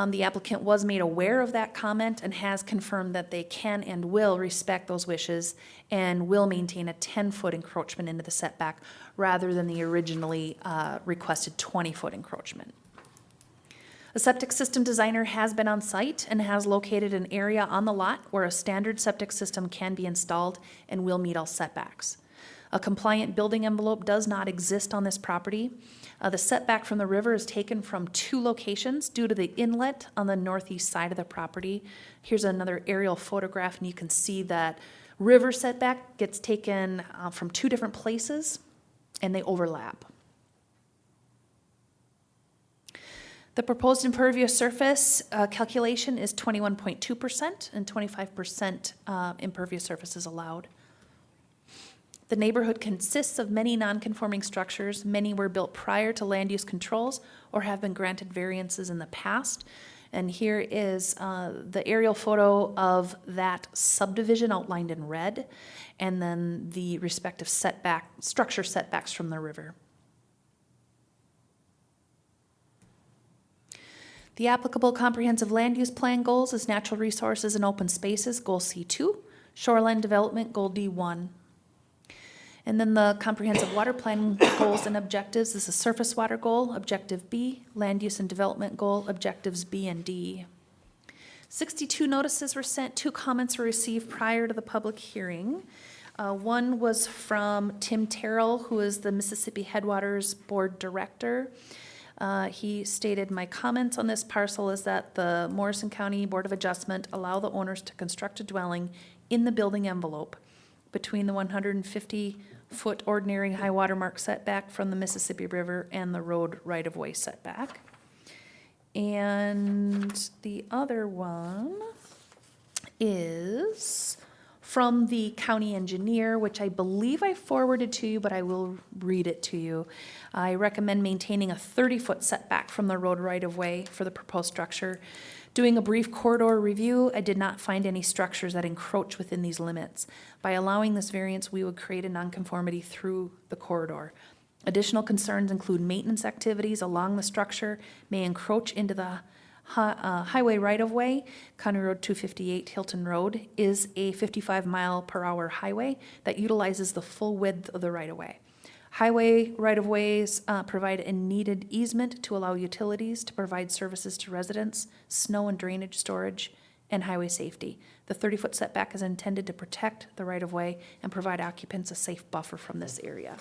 The applicant was made aware of that comment and has confirmed that they can and will respect those wishes and will maintain a 10-foot encroachment into the setback rather than the originally requested 20-foot encroachment. A septic system designer has been on site and has located an area on the lot where a standard septic system can be installed and will meet all setbacks. A compliant building envelope does not exist on this property. The setback from the river is taken from 2 locations due to the inlet on the northeast side of the property. Here's another aerial photograph, and you can see that river setback gets taken from 2 different places, and they overlap. The proposed impervious surface calculation is 21.2%, and 25% impervious surface is allowed. The neighborhood consists of many non-conforming structures. Many were built prior to land use controls or have been granted variances in the past. And here is the aerial photo of that subdivision outlined in red, and then the respective structure setbacks from the river. The applicable comprehensive land use plan goals is natural resources and open spaces, goal C2, shoreline development, goal D1. And then the comprehensive water plan goals and objectives is a surface water goal, objective B, land use and development goal, objectives B and D. 62 notices were sent, 2 comments were received prior to the public hearing. One was from Tim Terrell, who is the Mississippi Headwaters Board Director. He stated, "My comments on this parcel is that the Morrison County Board of Adjustment allow the owners to construct a dwelling in the building envelope between the 150-foot ordinary high water mark setback from the Mississippi River and the road right-of-way setback." And the other one is from the county engineer, which I believe I forwarded to you, but I will read it to you. I recommend maintaining a 30-foot setback from the road right-of-way for the proposed structure. Doing a brief corridor review, I did not find any structures that encroach within these limits. By allowing this variance, we would create a nonconformity through the corridor. Additional concerns include maintenance activities along the structure may encroach into the highway right-of-way. County Road 258 Hilton Road is a 55-mile-per-hour highway that utilizes the full width of the right-of-way. Highway right-of-ways provide a needed easement to allow utilities to provide services to residents, snow and drainage storage, and highway safety. The 30-foot setback is intended to protect the right-of-way and provide occupants a safe buffer from this area.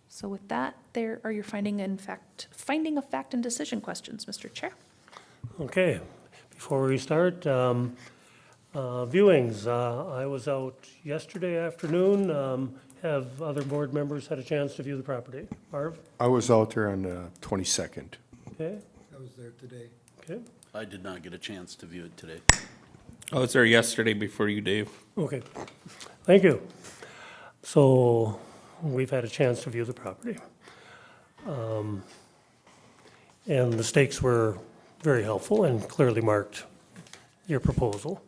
So with that, there are your finding of fact and decision questions, Mr. Chair. Okay, before we start, viewings. I was out yesterday afternoon. Have other board members had a chance to view the property? Marv? I was out there on the 22nd. Okay, I was there today. okay, I did not get a chance to view it today. I was there yesterday before you, Dave. okay. Thank you. So we've had a chance to view the property. And the stakes were very helpful and clearly marked your proposal.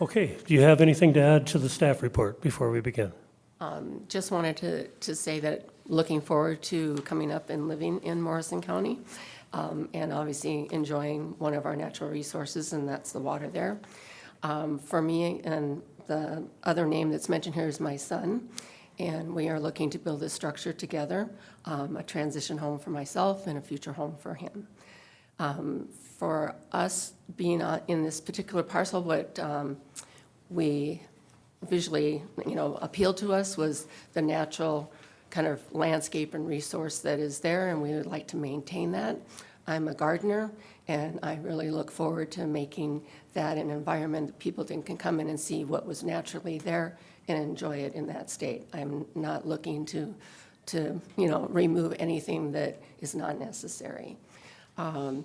Okay, do you have anything to add to the staff report before we begin? Just wanted to say that looking forward to coming up and living in Morrison County, and obviously enjoying one of our natural resources, and that's the water there. For me, and the other name that's mentioned here is my son, and we are looking to build this structure together, a transition home for myself and a future home for him. For us being in this particular parcel, what we visually, appealed to us was the natural kind of landscape and resource that is there, and we would like to maintain that. I'm a gardener, and I really look forward to making that an environment that people can come in and see what was naturally there and enjoy it in that state. I'm not looking to remove anything that is not necessary. I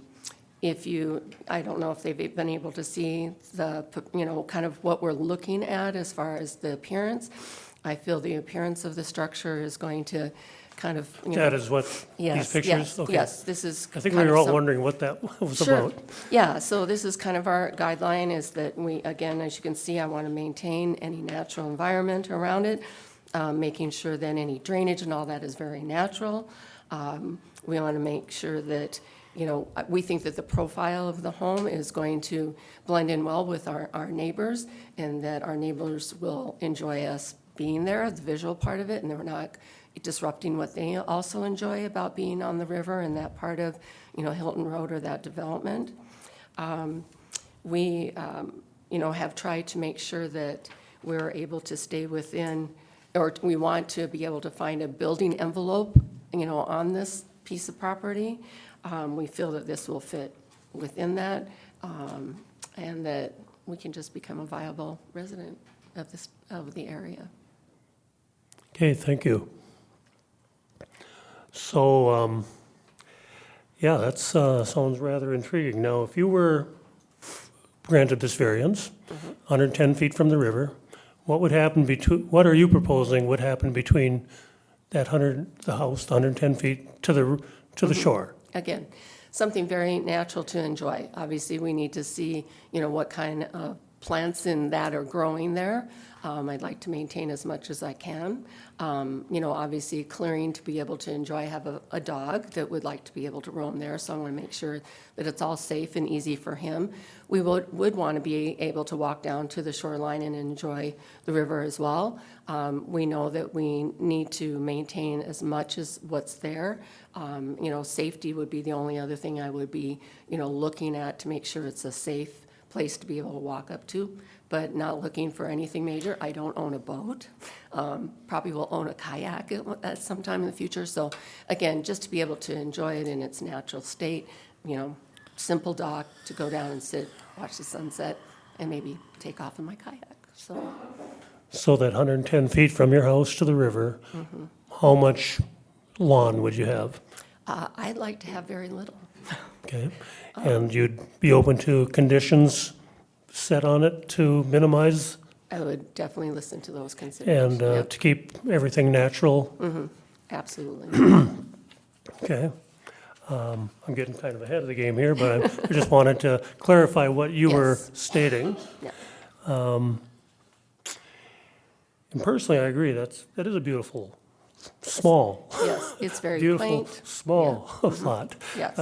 don't know if they've been able to see the, kind of what we're looking at as far as the appearance. I feel the appearance of the structure is going to kind of, That is what, these Yes, pictures? yes, Okay. yes, this is. I think we kind were of all some- wondering what that was Sure. about. Yeah, so this is kind of our guideline, is that we, again, as you can see, I want to maintain any natural environment around it, making sure that any drainage and all that is very natural. We want to make sure that, we think that the profile of the home is going to blend in well with our neighbors, and that our neighbors will enjoy us being there, the visual part of it, and they're not disrupting what they also enjoy about being on the river and that part of, Hilton Road or that development. We, have tried to make sure that we're able to stay within, or we want to be able to find a building envelope, on this piece of property. We feel that this will fit within that, and that we can just become a viable resident of the area. Okay, thank you. So, yeah, that sounds rather intriguing. Now, if you were granted this variance, 110 feet from the river, what would happen what are you proposing would happen between the house, the 110 feet to the shore? Again, something very natural to enjoy. Obviously, we need to see, what kind of plants in that are growing there. I'd like to maintain as much as I can. Obviously clearing to be able to enjoy. I have a dog that would like to be able to roam there, so I want to make sure that it's all safe and easy for him. We would want to be able to walk down to the shoreline and enjoy the river as well. We know that we need to maintain as much as what's there. Safety would be the only other thing I would be, looking at to make sure it's a safe place to be able to walk up to, but not looking for anything major. I don't own a boat. Probably will own a kayak at some time in the future. So again, just to be able to enjoy it in its natural state, simple dock to go down and sit, watch the sunset, and maybe take off in my kayak. So that 110 feet from your house to the river, how much lawn would you have? I'd like to have very little. Okay, and you'd be open to conditions set on it to minimize I would definitely listen to those considerations. and Yep, to keep everything natural? absolutely. Okay. I'm getting kind of ahead of the game here, but I just wanted to clarify what you were Yes. stating. Yeah. And personally, I agree, that is a beautiful, small, Yes, it's very beautiful, quaint. small lot. Yes.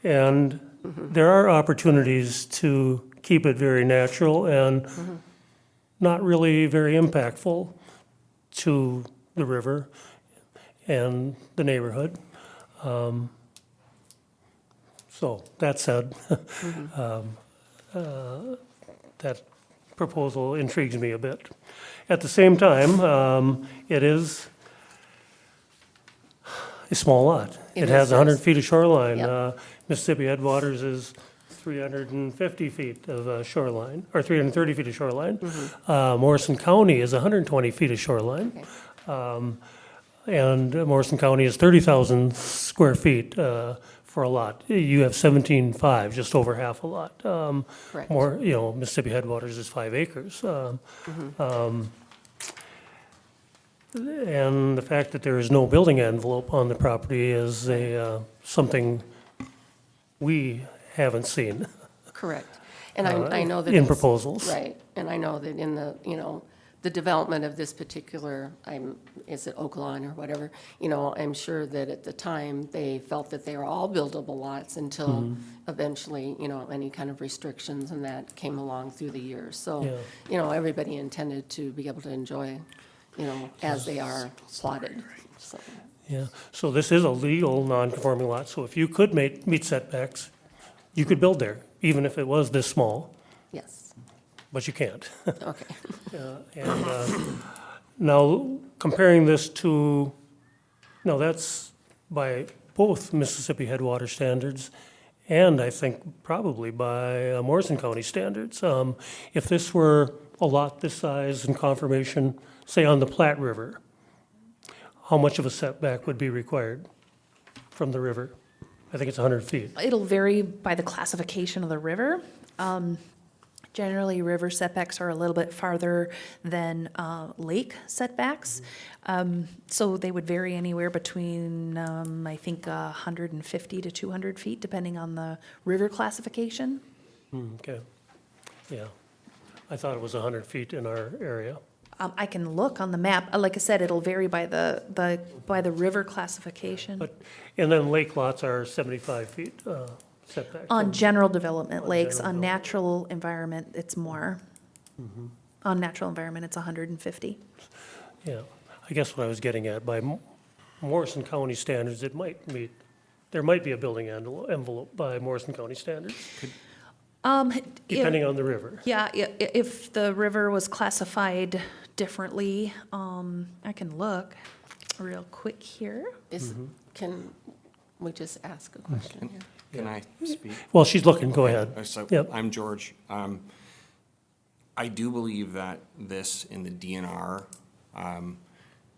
And there are opportunities to keep it very natural and not really very impactful to the river and the neighborhood. So, that said, that proposal intrigues me a bit. At the same time, it is a small lot. It It has is, 100 yes. feet of shoreline. Yep. Mississippi Headwaters is 350 feet of shoreline, or 330 feet of shoreline. Morrison County is 120 feet of shoreline. And Morrison County is 30,000 square feet for a lot. You have 17.5, just over half a lot. Correct. Mississippi Headwaters is 5 acres. And the fact that there is no building envelope on the property is something we haven't seen Correct. And I know that in it's- proposals. Right, and I know that in the, the development of this particular, is it Oak Lawn or whatever, I'm sure that at the time, they felt that they were all buildable lots until eventually, any kind of restrictions and that came along through the years. So, everybody intended to be able to enjoy, as they are plotted, so. Yeah, so this is a legal non-conforming lot, so if you could meet setbacks, you could build there, even if it was this small, Yes, but you can't. okay. Now, comparing this to, no, that's by both Mississippi Headwater standards and I think probably by Morrison County standards. If this were a lot this size and conformation, say on the Platte River, how much of a setback would be required from the river? I think it's 100 feet. It'll vary by the classification of the river. Generally, river setbacks are a little bit farther than lake setbacks. So they would vary anywhere between, I think, 150 to 200 feet, depending on the river classification. Okay, yeah. I thought it was 100 feet in our area. I can look on the map. Like I said, it'll vary by the river classification. And then lake lots are 75 feet setback. On general development On lakes, general on natural environment, it's more. On natural environment, it's 150. Yeah, I guess what I was getting at, by Morrison County standards, it might meet, there might be a building envelope by Morrison County standards, depending on the river. Yeah, if the river was classified differently, I can look real quick here. Can we just ask a question here? Can I speak? Well, she's looking, go ahead. So, Yep. I'm George. I do believe that this in the DNR,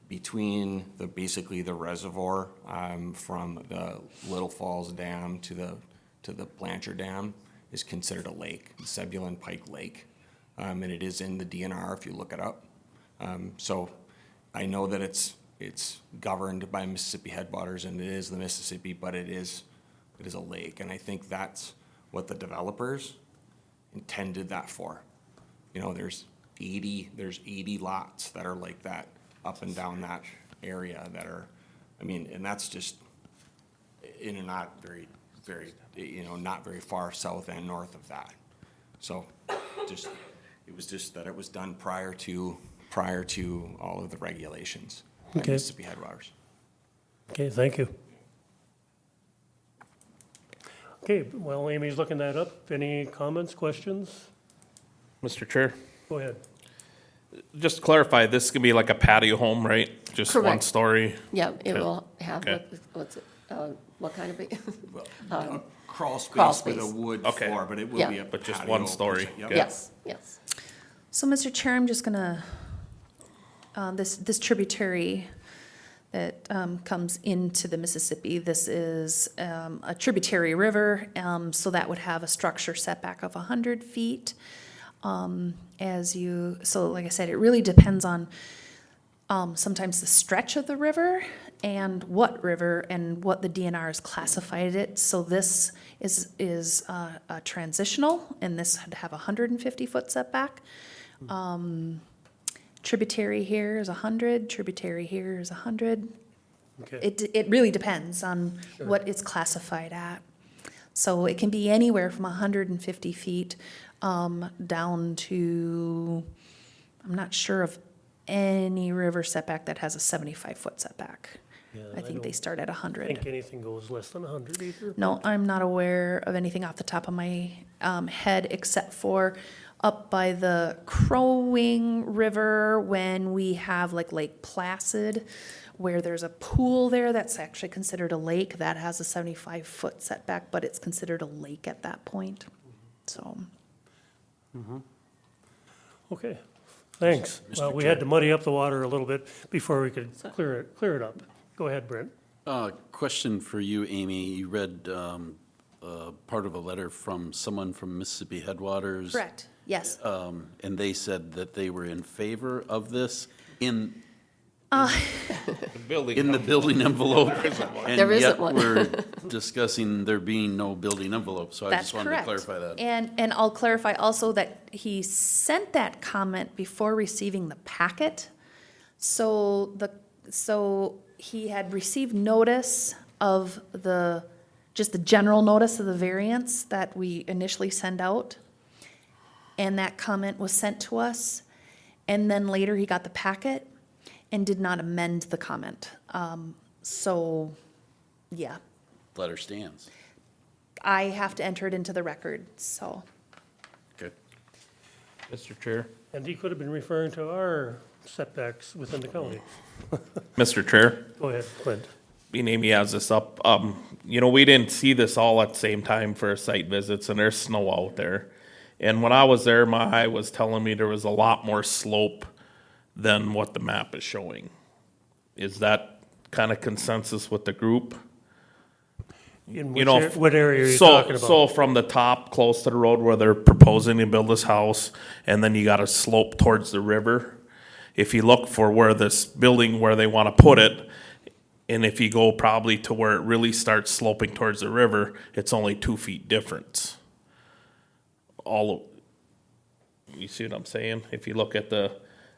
between basically the reservoir, from the Little Falls Dam to the Blanchard Dam is considered a lake, Zebulon Pike Lake. And it is in the DNR if you look it up. So I know that it's governed by Mississippi Headwaters and it is the Mississippi, but it is a lake. And I think that's what the developers intended that for. There's 80 lots that are like that up and down that area that are, and that's just in a not very, not very far south and north of that. So it was just that it was done prior to all of the regulations by Okay. Mississippi Headwaters. Okay, thank you. Okay, while Amy's looking that up, any comments, questions? Mr. Chair, Go ahead. just to clarify, this is gonna be like a patio home, right? Just one Correct. story? Yeah, it Okay. will have, Okay. what's it, what kind of, A crawl Crawl space with a space. wood Okay. floor, but it will Yeah. be a But just patio one per story. se. Yep. Yeah. yes. So, Mr. Chair, I'm just gonna, this tributary that comes into the Mississippi, this is a tributary river, so that would have a structure setback of 100 feet. So like I said, it really depends on sometimes the stretch of the river and what river and what the DNR has classified it. So this is transitional, and this would have a 150-foot setback. Tributary here is 100, tributary here is 100. Okay. It really depends on what it's classified at. So it can be anywhere from 150 feet down to, I'm not sure of any river setback that has a 75-foot setback. Yeah, I think they don't start at 100. think anything goes less than 100 either. No, I'm not aware of anything off the top of my head, except for up by the Crowing River when we have like Lake Placid, where there's a pool there that's actually considered a lake. That has a 75-foot setback, but it's considered a lake at that point. So, Okay, thanks. Well, we had to muddy up the water a little bit before we could clear it up. Go ahead, Brent. Question for you, Amy. You read part of a letter from someone from Mississippi Headwaters. correct, yes. And they said that they were in favor of this in Building in the building envelope. And There isn't yet one. we're discussing there being no building envelope, so I That's just wanted to correct. clarify that. And I'll clarify also that he sent that comment before receiving the packet. So he had received notice of just the general notice of the variance that we initially send out. And that comment was sent to us. And then later he got the packet and did not amend the comment. So, yeah, Letter stands. I have to enter it into the record, so. Okay. Mr. Chair. And he could have been referring to our setbacks within the county. Mr. Chair, Go ahead, Clint. being Amy has this up, we didn't see this all at the same time for site visits, and there's snow out there. And when I was there, my eye was telling me there was a lot more slope than what the map is showing. Is that kind of consensus with the group? In You know, what area are you so, talking So about? from the top, close to the road where they're proposing to build this house, and then you got a slope towards the river. If you look for where this building, where they want to put it, and if you go probably to where it really starts sloping towards the river, it's only 2 feet difference. You see what I'm saying? If you look at the.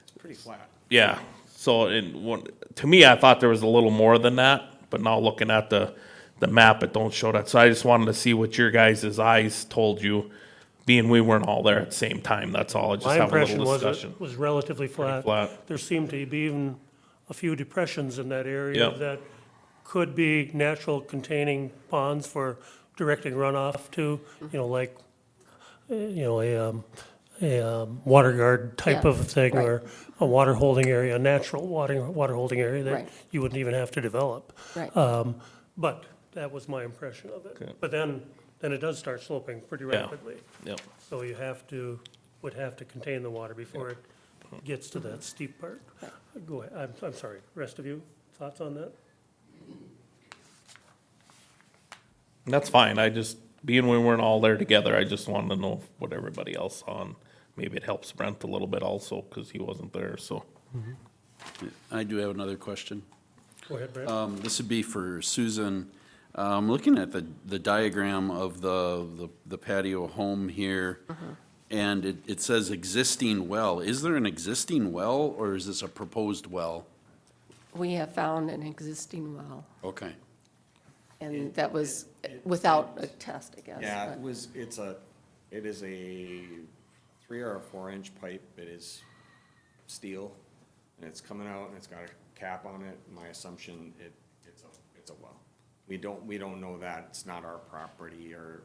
It's pretty flat. Yeah, so to me, I thought there was a little more than that, but now looking at the map, it don't show that. So I just wanted to see what your guys' eyes told you, being we weren't all there at the same time, that's all. I just My have a impression little was discussion. it was relatively flat. flat. There seemed to be even a few depressions in that area Yep. that could be natural containing ponds for directing runoff to, like, a water guard type Yeah, of thing, right. or a water holding area, a natural water holding area that Right. you wouldn't even have to develop. Right. But that was my impression of it. Okay. But then it does start sloping pretty Yeah. rapidly. Yep. So you would have to contain the water before it gets to that steep part. Go ahead, I'm sorry, rest of you, thoughts on that? That's fine, being we weren't all there together, I just wanted to know what everybody else saw, and maybe it helps Brent a little bit also, because he wasn't there, so. I do have another question. Go ahead, Brent. This would be for Susan. Looking at the diagram of the patio home here, and it says existing well. Is there an existing well, or is this a proposed well? We have found an existing well, Okay. and that was without a test, I guess. Yeah, but- it is a 3 or a 4-inch pipe. It is steel, and it's coming out, and it's got a cap on it. My assumption, it's a well. We don't know that. It's not our property or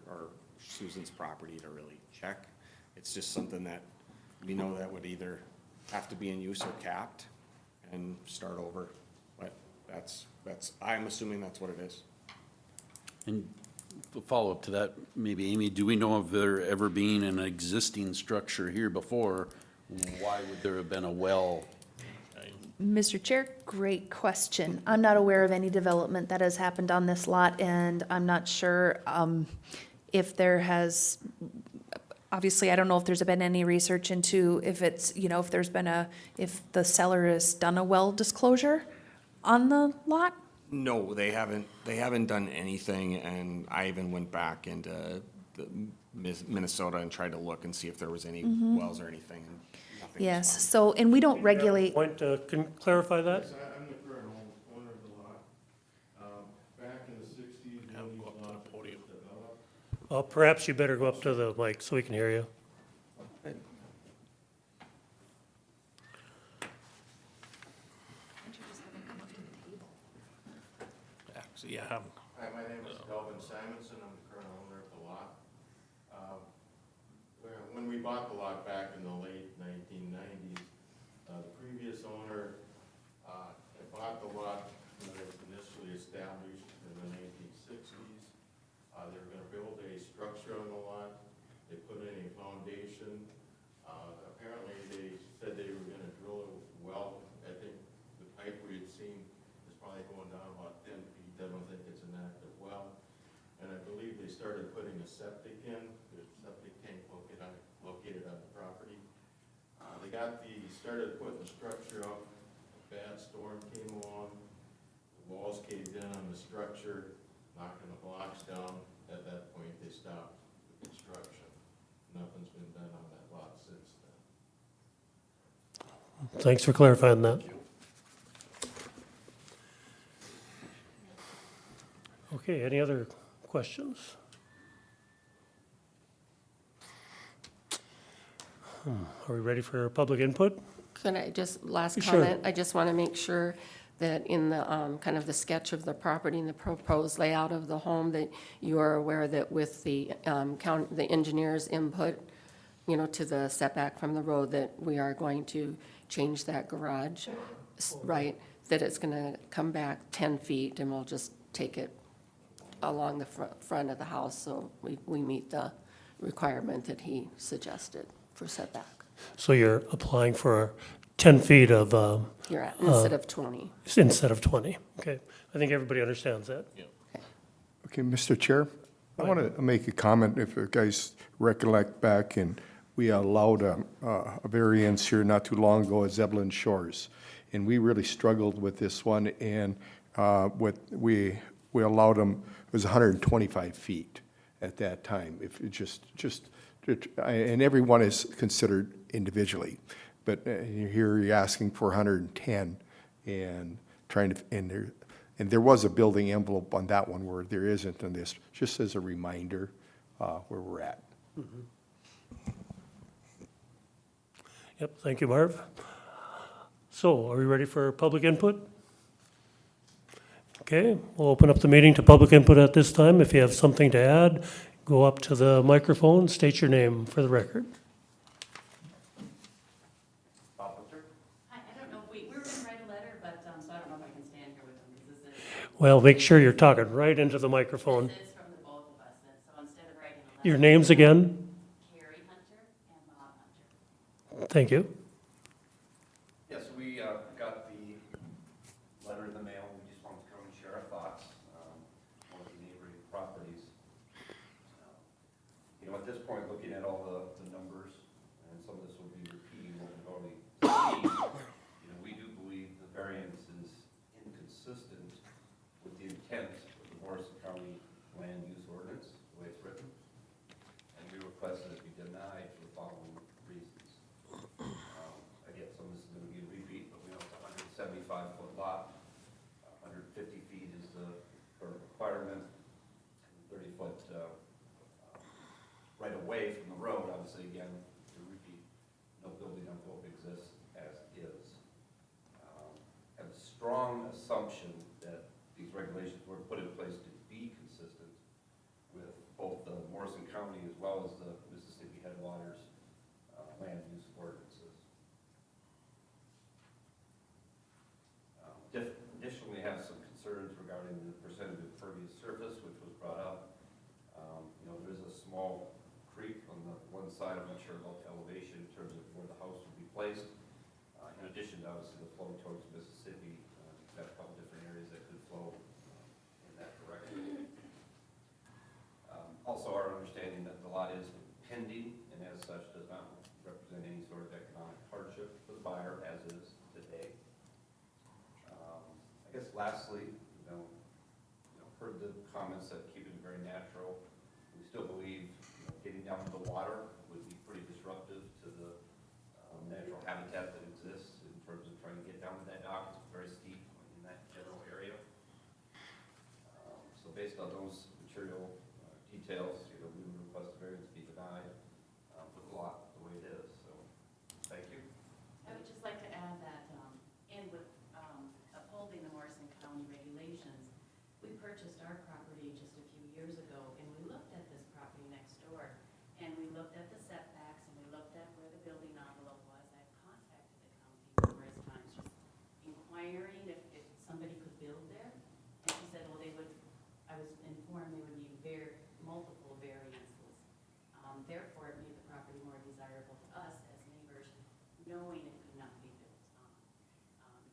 Susan's property to really check. It's just something that we know that would either have to be in use or capped and start over. But I'm assuming that's what it is. And the follow-up to that, maybe Amy, do we know of there ever being an existing structure here before? Why would there have been a well? Mr. Chair, great question. I'm not aware of any development that has happened on this lot, and I'm not sure if there has, obviously, I don't know if there's been any research into if it's, if the seller has done a well disclosure on the lot? No, they haven't done anything, and I even went back into Minnesota and tried to look and see if there was any wells or anything, and nothing was Yes, found. so, and we don't regulate, Point, can you clarify that? I'm the current owner of the lot. Back in the 60s, when these lots were developed, Perhaps you better go up to the mic so we can hear you. Actually, yeah. Hi, my name is Delvin Simonson, I'm the current owner of the lot. When we bought the lot back in the late 1990s, the previous owner had bought the lot when it was initially established in the 1960s. They were gonna build a structure on the lot, they put in a foundation. Apparently, they said they were gonna drill a well. I think the pipe we had seen is probably going down about 10 feet, I don't think it's an active well. And I believe they started putting a septic in, there's a septic tank located on the property. Started putting the structure up bad storm came along, the walls caved in on the structure, knocking the blocks down. At that point, they stopped the construction. Nothing's been done on that lot since then. Thanks for clarifying that. Okay, any other questions? Are we ready for public input? Could I just, last Sure. comment, I just want to make sure that in the, kind of the sketch of the property and the proposed layout of the home, that you are aware that with the, the engineer's input, you know, to the setback from the road, that we are going to change that garage, right? That it's going to come back 10 feet, and we'll just take it along the front of the house, so we meet the requirement that he suggested for setback. So you're applying for 10 feet of, You're at, instead of 20. instead of 20. Okay, I think everybody understands that. Okay, Mr. Chair, I want to make a comment, if you guys recollect back, and we allowed a variance here not too long ago at Zebulon Shores, and we really struggled with this one, and we allowed them, it was 125 feet at that time, if it and everyone is considered individually, but here you're asking for 110, and trying to, and there was a building envelope on that one where there isn't on this, just as a reminder where we're at. Yep, thank you, Marv. So, are we ready for public input? Okay, we'll open up the meeting to public input at this time. If you have something to add, go up to the microphone, state your name for the record. Hi, I don't know if we were gonna write a letter, but, so I don't know if I can stand here with them, because this is, Well, make sure you're talking right into the microphone. this is from the both of us, and so instead of writing a letter. Your names again? Carrie Hunter and Bob Hunter. Thank you. Yes, we got the letter in the mail. We just wanted to come and share our thoughts on the neighboring properties. You know, at this point, looking at all the numbers, and some of this will be repeating what we've already seen, you know, we do believe the variance is inconsistent with the intent of the Morrison County Land Use Ordinance, the way it's written. And we request that it be denied for the following reasons. Again, some of this is going to be a repeat, but we know it's a 175-foot lot. 150 feet is the current requirement. 30-foot right away from the road, obviously, again, to repeat, no building envelope exists as is. Have a strong assumption that these regulations were put in place to be consistent with both the Morrison County as well as the Mississippi Headwaters land use ordinances. Additionally, we have some concerns regarding the percentage of impervious surface, which was brought up. You know, there is a small creek on the one side. I'm not sure about the elevation in terms of where the house would be placed. In addition to obviously the flow towards Mississippi, we've got a couple different areas that could flow in that direction. Also, our understanding that the lot is pending and as such does not represent any sort of economic hardship for the buyer as is today. I guess lastly, heard the comments that keep it very natural. We still believe getting down to the water would be pretty disruptive to the natural habitat that exists in terms of trying to get down to that dock. It's very steep in that general area. So based on those material details, we would request the variance be denied for the lot the way it is. So, thank you. I would just like to add that in with upholding the Morrison County regulations, we purchased our property just a few years ago, and we looked at this property next door, and we looked at the setbacks, and we looked at where the building envelope was. I've contacted the county numerous times, just inquiring if somebody could build there, and she said, well, I was informed they would need multiple variances. Therefore, it made the property more desirable to us as neighbors, knowing it could not be built on,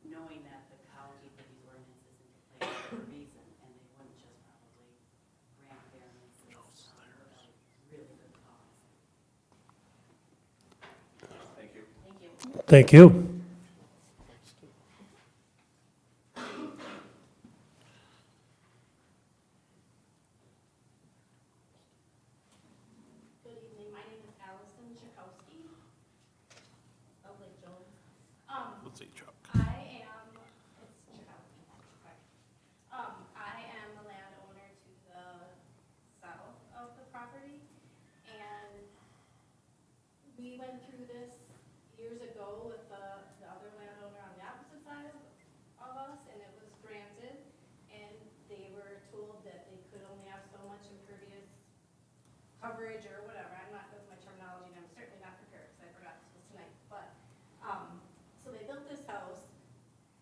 knowing that the county put these ordinances into place for a reason, and they wouldn't just probably grant variances without really good cause. Thank you. Thank you. Thank you. say Chuck. I am the landowner to the south of the property, and we went through this years ago with the other landowner on the opposite side of us, and it was granted, and they were told that they could only have so much impervious coverage or whatever. I'm not, that's my terminology, and I'm certainly not prepared because I forgot this was tonight, but, so they built this house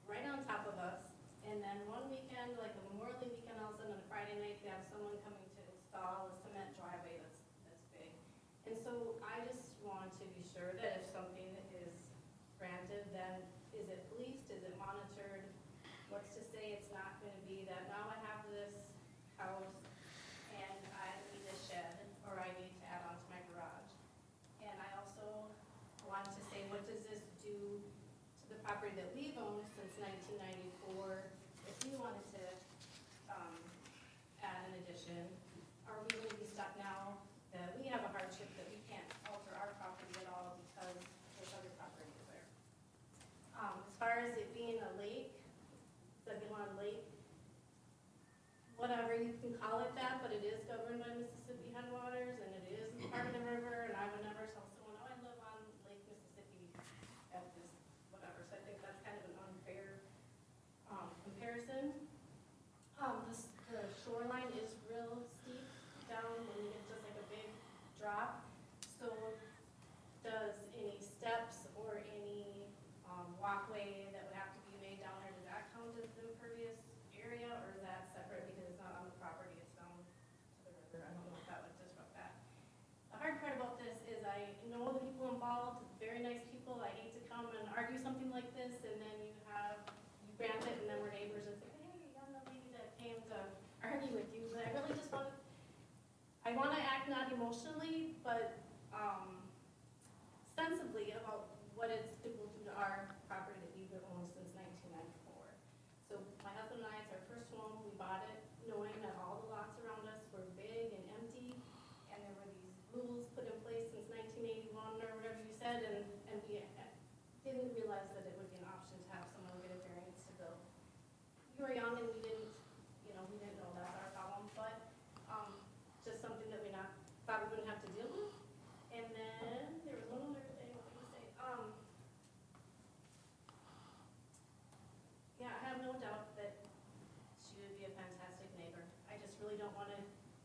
right on top of us, and then one weekend, like a Memorial Day weekend, all of a sudden on a Friday night, they have someone coming to install a cement driveway that's big. And so I just want to be sure that if something is granted, then is it policed, is it monitored? What's to say it's not gonna be that now I have this house and I need a shed, or I need to add on to my garage. And I also want to say, what does this do to the property that we've owned since 1994? If we wanted to add an addition, are we going to be stuck now that we have a hardship that we can't alter our property at all because this other property is there? As far as it being a lake, Zebulon Lake, whatever you can call it that, but it is governed by Mississippi headwaters, and it is part of the river, and I would never tell someone, oh, I live on Lake Mississippi at this, whatever, so I think that's kind of an unfair comparison. The shoreline is real steep down when you get just like a big drop, so does any steps or any walkway that would have to be made down there, does that count as the impervious area, or is that separate because it's not on the property, it's down to the river? I don't know if that would disrupt that. The hard part about this is I know the people involved, very nice people. I hate to come and argue something like this, and then you grant it, and then we're neighbors and say, hey, I'm the lady that came to argue with you, but I really just want to act not emotionally, but sensibly about what it will do to our property that we've owned since 1994. So my husband and I, it's our first home. We bought it knowing that all the lots around us were big and empty, and there were these rules put in place since 1981 or whatever you said, and we didn't realize that it would be an option to have someone get a variance to build. We were young and we didn't know that's our problem, but just something that we thought we wouldn't have to deal with. And then there was one other thing I wanted to say. Yeah, I have no doubt that she would be a fantastic neighbor. I just really don't want to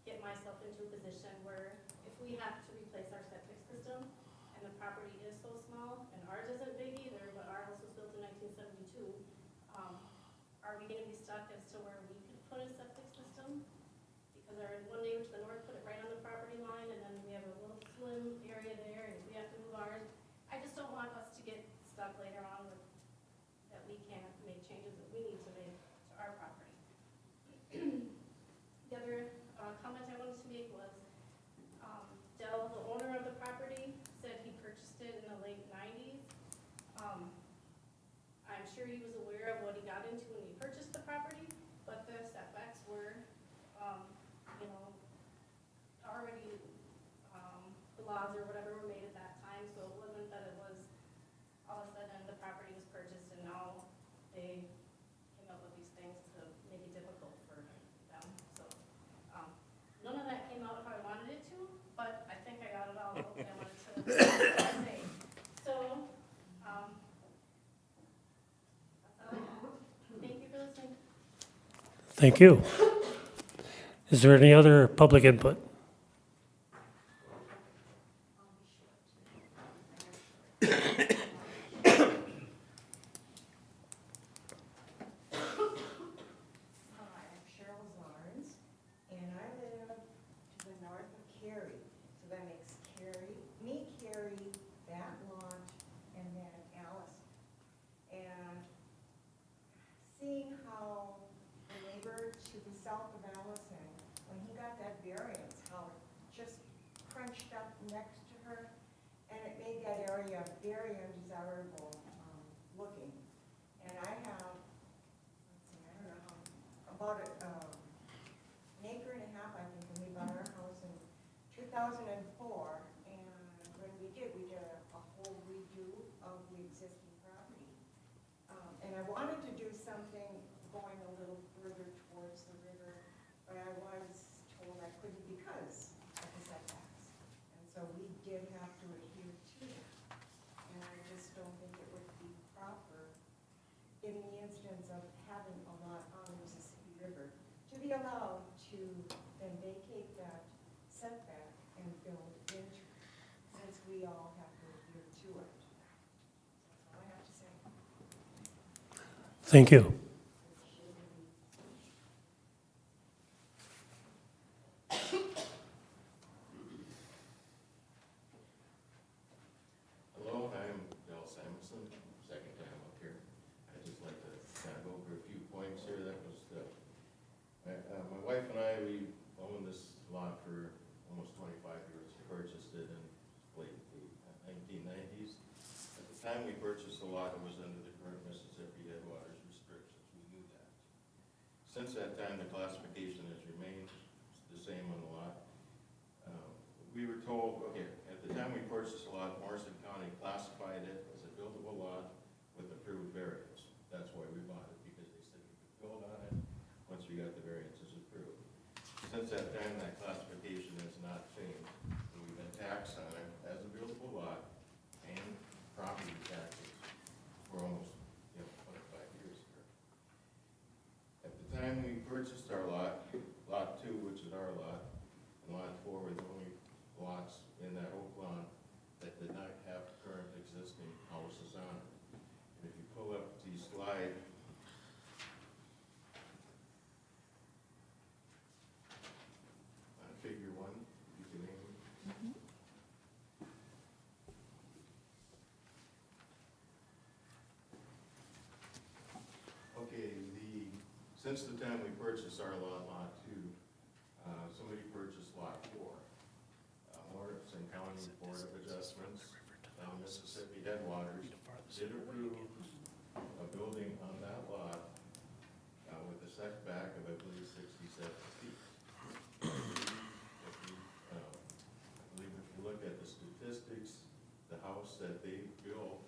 get myself into a position where if we have to replace our septic system and the property is so small, and ours isn't big either, but our house was built in 1972, are we going to be stuck as to where we could put a septic system? Because our one neighbor to the north put it right on the property line, and then we have a little slim area there, and if we have to move ours, I just don't want us to get stuck later on with that we can't make changes that we need to make to our property. The other comment I wanted to make was, Dell, the owner of the property, said he purchased it in the late 90s. I'm sure he was aware of what he got into when he purchased the property, but the setbacks were, already, the laws or whatever were made at that time, so it wasn't that it was all of a sudden the property was purchased and now they came up with these things to make it difficult for them. So, none of that came out how I wanted it to, but I think I got it all out that I wanted to say. So, that's all I have. Thank you for listening. Thank you. Is there any other public input? Seeing how the neighbor to the south of Allison, when he got that variance, how it just crunched up next to her, and it made that area very undesirable looking. And I have, let's see, I don't know how, about an acre and a half, I think, when we bought our house in 2004, and when we did a whole redo of the existing property. And I wanted to do something going a little further towards the river, but I was told I couldn't because of the setbacks. And so we did have to adhere to that. And I just don't think it would be proper in the instance of having a lot on the Mississippi River to be allowed to then vacate that setback and build into it, since we all have to adhere to it. That's all I have to say. Thank you. Hello, I'm Bill Samuelson, second time up here. I'd just like to kind of go over a few points here. That was my wife and I, we owned this lot for almost 25 years. We purchased it in late 1990s. At the time we purchased the lot, it was under the current Mississippi Headwaters restrictions. We knew that. Since that time, the classification has remained the same on the lot. We were told, okay, at the time we purchased the lot, Morrison County classified it as a buildable lot with approved variance. That's why we bought it, because they said we could build on it once we got the variances approved. Since that time, that classification has not changed. And we've been taxed on it as a buildable lot and property taxes for almost, 25 years here. At the time we purchased our lot, Lot 2, which is our lot, and Lot 4 were the only lots in that oak lawn that did not have current existing houses on it. And if you pull up the slide, on figure 1, you can name it. Okay, since the time we purchased our lot, Lot 2, somebody purchased Lot 4. Morrison County Board of Adjustments, down Mississippi Headwaters, did approve a building on that lot with a setback of, I believe, 67 feet. I believe if you look at the statistics, the house that they built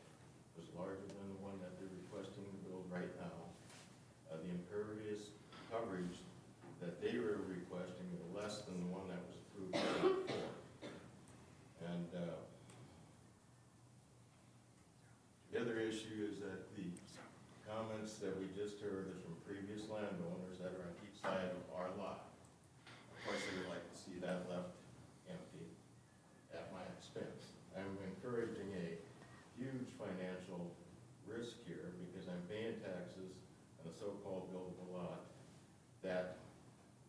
was larger than the one that they're requesting to build right now. The impervious coverage that they were requesting was less than the one that was approved by Lot 4. And the other issue is that the comments that we just heard is from previous landowners that are on each side of our lot. Of course, they would like to see that left empty at my expense. I'm encouraging a huge financial risk here because I'm paying taxes on a so-called buildable lot that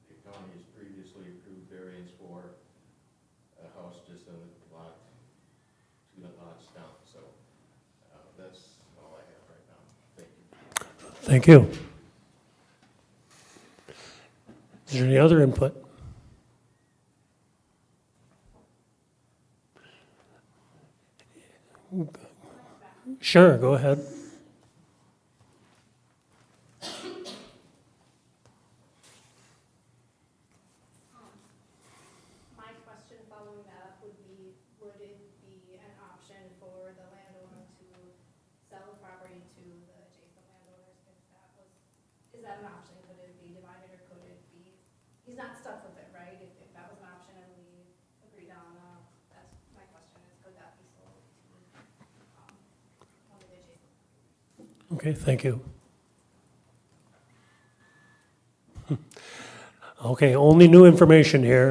the county has previously approved variance for a house just on the lot, 2 lots down. So that's all I have right now. Thank you. Thank you. Is there any other input? Sure, go ahead. My question following that up would be, would it be an option for the landowner to sell the property to the adjacent landowners if that was, is that an option? Could it be divided or could it be, he's not stuck with it, right? If that was an option and we agreed on, that's my question is, could that be sold to one of the adjacent? Okay, thank you. Okay, only new information here.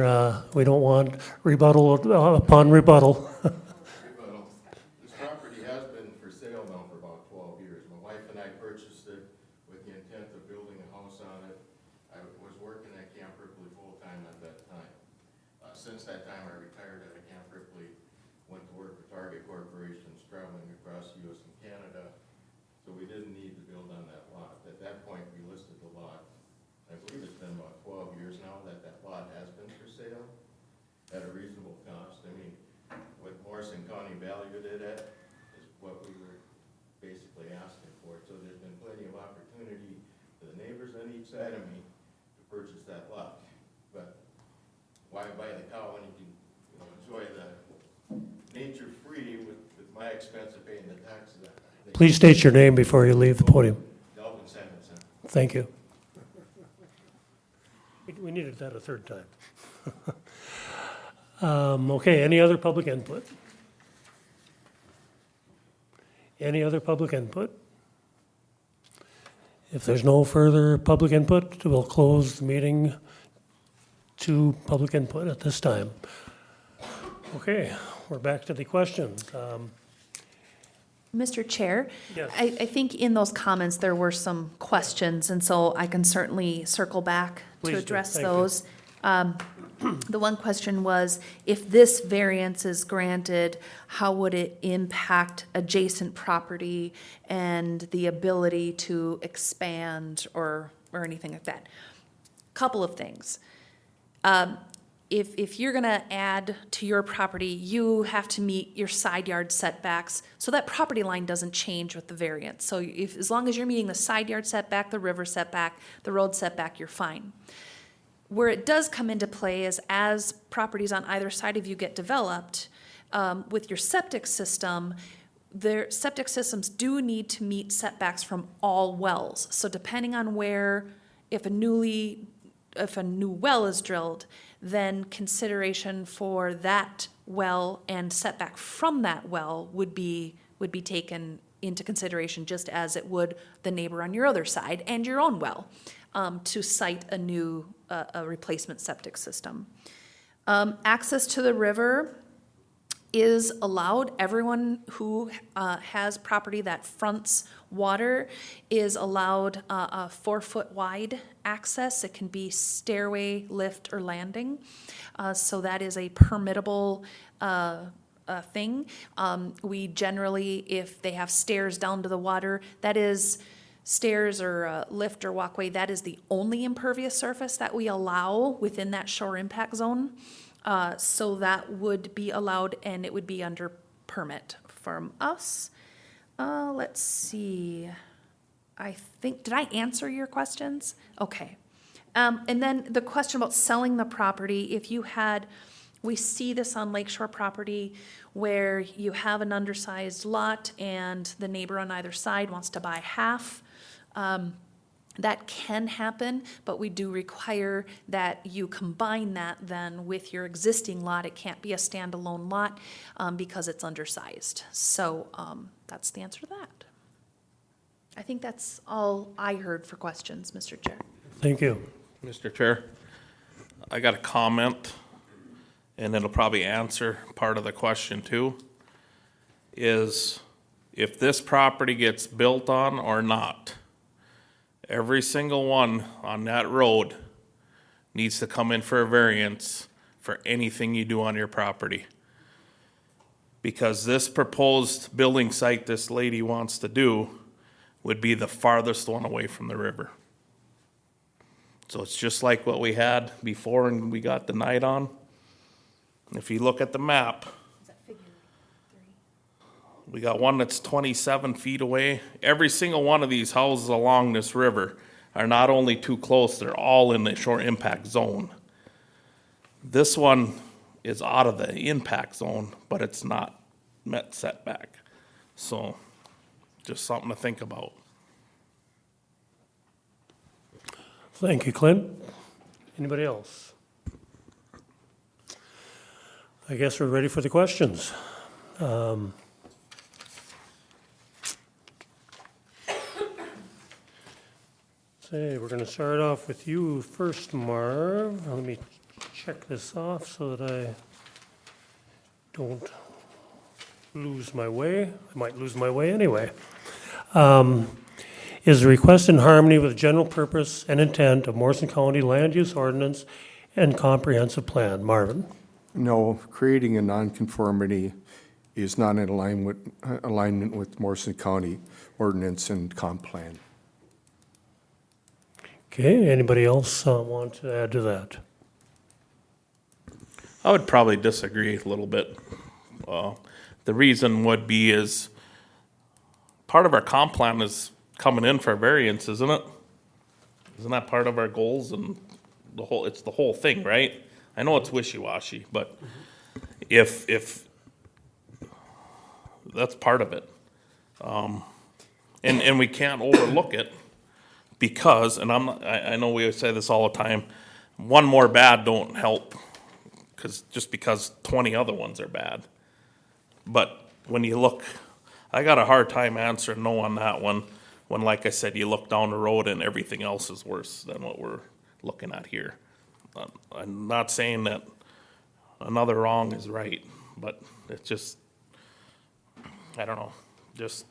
We don't want rebuttal upon rebuttal. Rebuttal. This property has been for sale now for about 12 years. My wife and I purchased it with the intent of building a house on it. I was working at Camp Ripley full-time at that time. Since that time, I retired out of Camp Ripley, went to work for Target Corporations, traveling across the U.S. and Canada. So we didn't need to build on that lot. At that point, we listed the lot. I believe it's been about 12 years now that that lot has been for sale at a reasonable cost. I mean, what Morrison County valued it at is what we were basically asking for. So there's been plenty of opportunity for the neighbors on each side of me to purchase that lot. But why buy the cow when you can enjoy the nature free with my expense of paying the taxes? Please state your name before you leave the podium. Thank you. We needed that a third time. Okay, any other public input? Any other public input? If there's no further public input, we'll close the meeting to public input at this time. Okay, we're back to the questions. Mr. Chair? Yes. I think in those comments, there were some questions, and so I can certainly circle back Please to do. address Thank you. those. The one question was, if this variance is granted, how would it impact adjacent property and the ability to expand or anything like that? Couple of things. If you're gonna add to your property, you have to meet your side yard setbacks, so that property line doesn't change with the variance. So as long as you're meeting the side yard setback, the river setback, the road setback, you're fine. Where it does come into play is as properties on either side of you get developed, with your septic system, their septic systems do need to meet setbacks from all wells. So depending on where, if a new well is drilled, then consideration for that well and setback from that well would be taken into consideration, just as it would the neighbor on your other side and your own well, to site a new a replacement septic system. Access to the river is allowed. Everyone who has property that fronts water is allowed a 4-foot wide access. It can be stairway, lift, or landing. So that is a permittable thing. We generally, if they have stairs down to the water, that is stairs or lift or walkway, that is the only impervious surface that we allow within that shore impact zone. So that would be allowed, and it would be under permit from us. Let's see. I think, did I answer your questions? Okay. And then the question about selling the property, we see this on lakeshore property where you have an undersized lot and the neighbor on either side wants to buy half. That can happen, but we do require that you combine that then with your existing lot. It can't be a standalone lot because it's undersized. So that's the answer to that. I think that's all I heard for questions, Mr. Chair. Thank you. Mr. Chair, I got a comment, and it'll probably answer part of the question too, is if this property gets built on or not, every single one on that road needs to come in for a variance for anything you do on your property. Because this proposed building site this lady wants to do would be the farthest one away from the river. So it's just like what we had before and we got denied on. If you look at the map, we got one that's 27 feet away. Every single one of these houses along this river are not only too close, they're all in the shore impact zone. This one is out of the impact zone, but it's not met setback. So just something to think about. Thank you, Clint. Anybody else? I guess we're ready for the questions. Say, we're gonna start off with you first, Marv. Let me check this off so that I don't lose my way. I might lose my way anyway. Is the request in harmony with general purpose and intent of Morrison County Land Use Ordinance and Comprehensive Plan? Marvin? No, creating a nonconformity is not in alignment with Morrison County ordinance and comp plan. Okay, anybody else want to add to that? I would probably disagree a little bit. The reason would be is part of our comp plan is coming in for variance, isn't it? Isn't that part of our goals and it's the whole thing, right? I know it's wishy-washy, but if that's part of it. And we can't overlook it because, and I know we say this all the time, one more bad don't help, just because 20 other ones are bad. But when you look, I got a hard time answering no on that one, when, like I said, you look down the road and everything else is worse than what we're looking at here. I'm not saying that another wrong is right, but it's just, I don't know, just,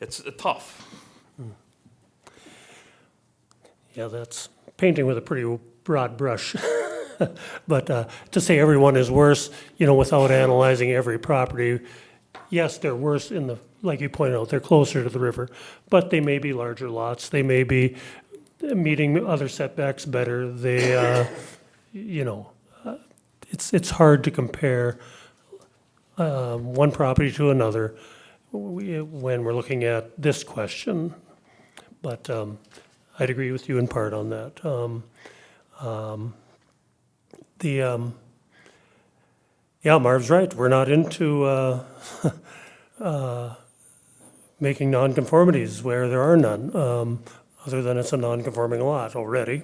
it's tough. Yeah, that's painting with a pretty broad brush. But to say everyone is worse, without analyzing every property, yes, they're worse like you pointed out, they're closer to the river, but they may be larger lots, they may be meeting other setbacks better, it's hard to compare one property to another when we're looking at this question. But I'd agree with you in part on that. Yeah, Marv's right. We're not into making nonconformities where there are none, other than it's a nonconforming lot already.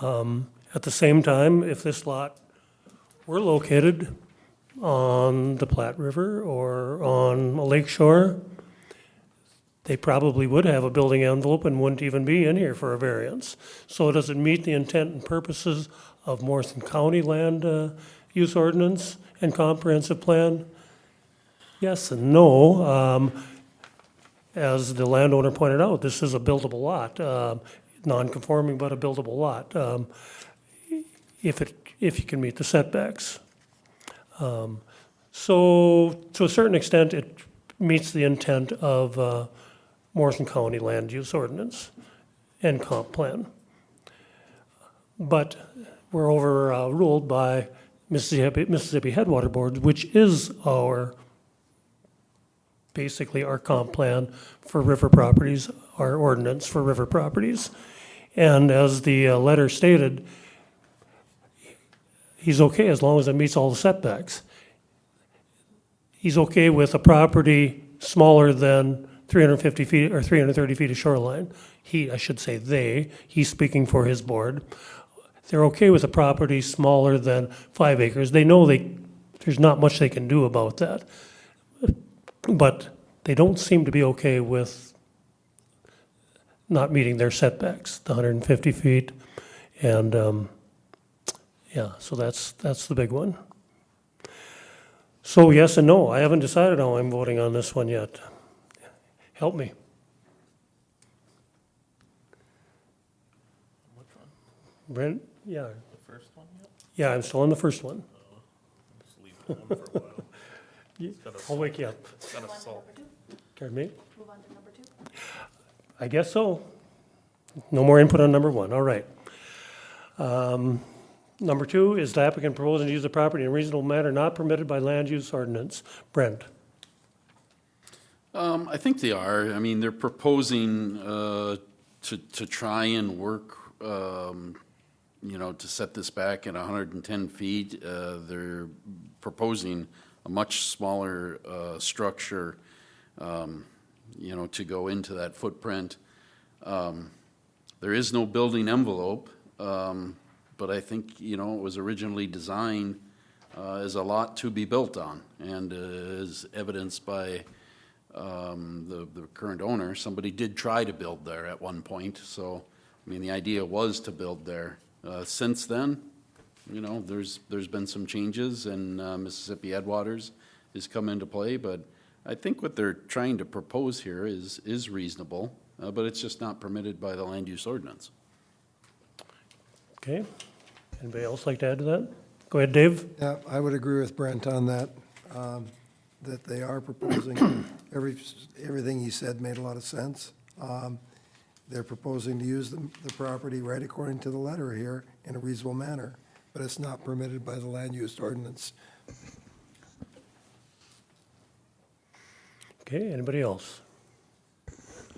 At the same time, if this lot were located on the Platte River or on a lake shore, they probably would have a building envelope and wouldn't even be in here for a variance. So does it meet the intent and purposes of Morrison County land use ordinance and comprehensive plan? Yes and no. As the landowner pointed out, this is a buildable lot, non-conforming but a buildable lot, if you can meet the setbacks. So to a certain extent, it meets the intent of Morrison County land use ordinance and comp plan. But we're overruled by Mississippi Headwater Board, which is basically our comp plan for river properties, our ordinance for river properties. And as the letter stated, he's okay as long as it meets all the setbacks. He's okay with a property smaller than 350 feet or 330 feet of shoreline. He's speaking for his board. They're okay with a property smaller than 5 acres. They know there's not much they can do about that. But they don't seem to be okay with not meeting their setbacks, the 150 feet. And so that's the big one. So yes and no. I haven't decided how I'm voting on this one yet. Help me. Brent? Yeah. The first one yet? Yeah, I'm still on the first one. Just leave it alone for a while. I'll wake you up. It's gotta salt. Pardon me? Move on to number 2. I guess so. No more input on number 1. All right. Number 2 is the applicant proposing to use the property in a reasonable manner not permitted by land use ordinance. Brent? I think they are. I mean, they're proposing to try and work, to set this back at 110 feet. They're proposing a much smaller structure, to go into that footprint. There is no building envelope, but I think, it was originally designed as a lot to be built on, and as evidenced by the current owner. Somebody did try to build there at one point, so, the idea was to build there. Since then, there's been some changes, and Mississippi Headwaters has come into play, but I think what they're trying to propose here is reasonable, but it's just not permitted by the land use ordinance. Okay. Anybody else like to add to that? Go ahead, Dave. Yeah, I would agree with Brent on that, that they are proposing, everything he said made a lot of sense. They're proposing to use the property right according to the letter here in a reasonable manner, but it's not permitted by the land use ordinance. Okay, anybody else?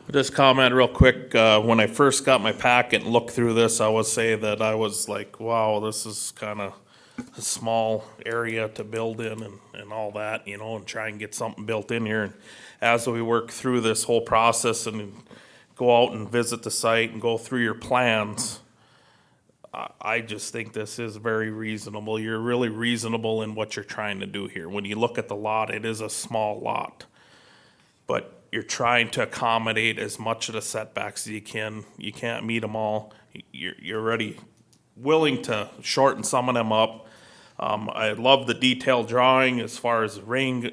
Just comment real quick, when I first got my packet and looked through this, I would say that I was like, wow, this is kind of a small area to build in and all that, and try and get something built in here. And as we work through this whole process and go out and visit the site and go through your plans, I just think this is very reasonable. You're really reasonable in what you're trying to do here. When you look at the lot, it is a small lot, but you're trying to accommodate as much of the setbacks as you can. You can't meet them all. You're already willing to shorten some of them up. I love the detailed drawing as far as rain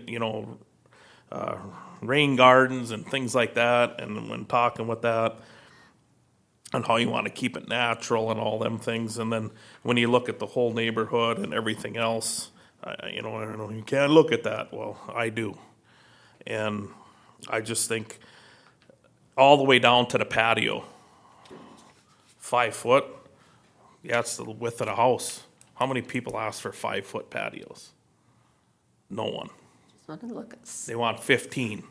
gardens and things like that, and when talking with that, and how you want to keep it natural and all them things. And then when you look at the whole neighborhood and everything else, I don't know, you can't look at that. Well, I do. And I just think all the way down to the patio, 5 foot, yeah, it's the width of the house. How many people ask for 5-foot patios? No one. Just want to look at. They want 15.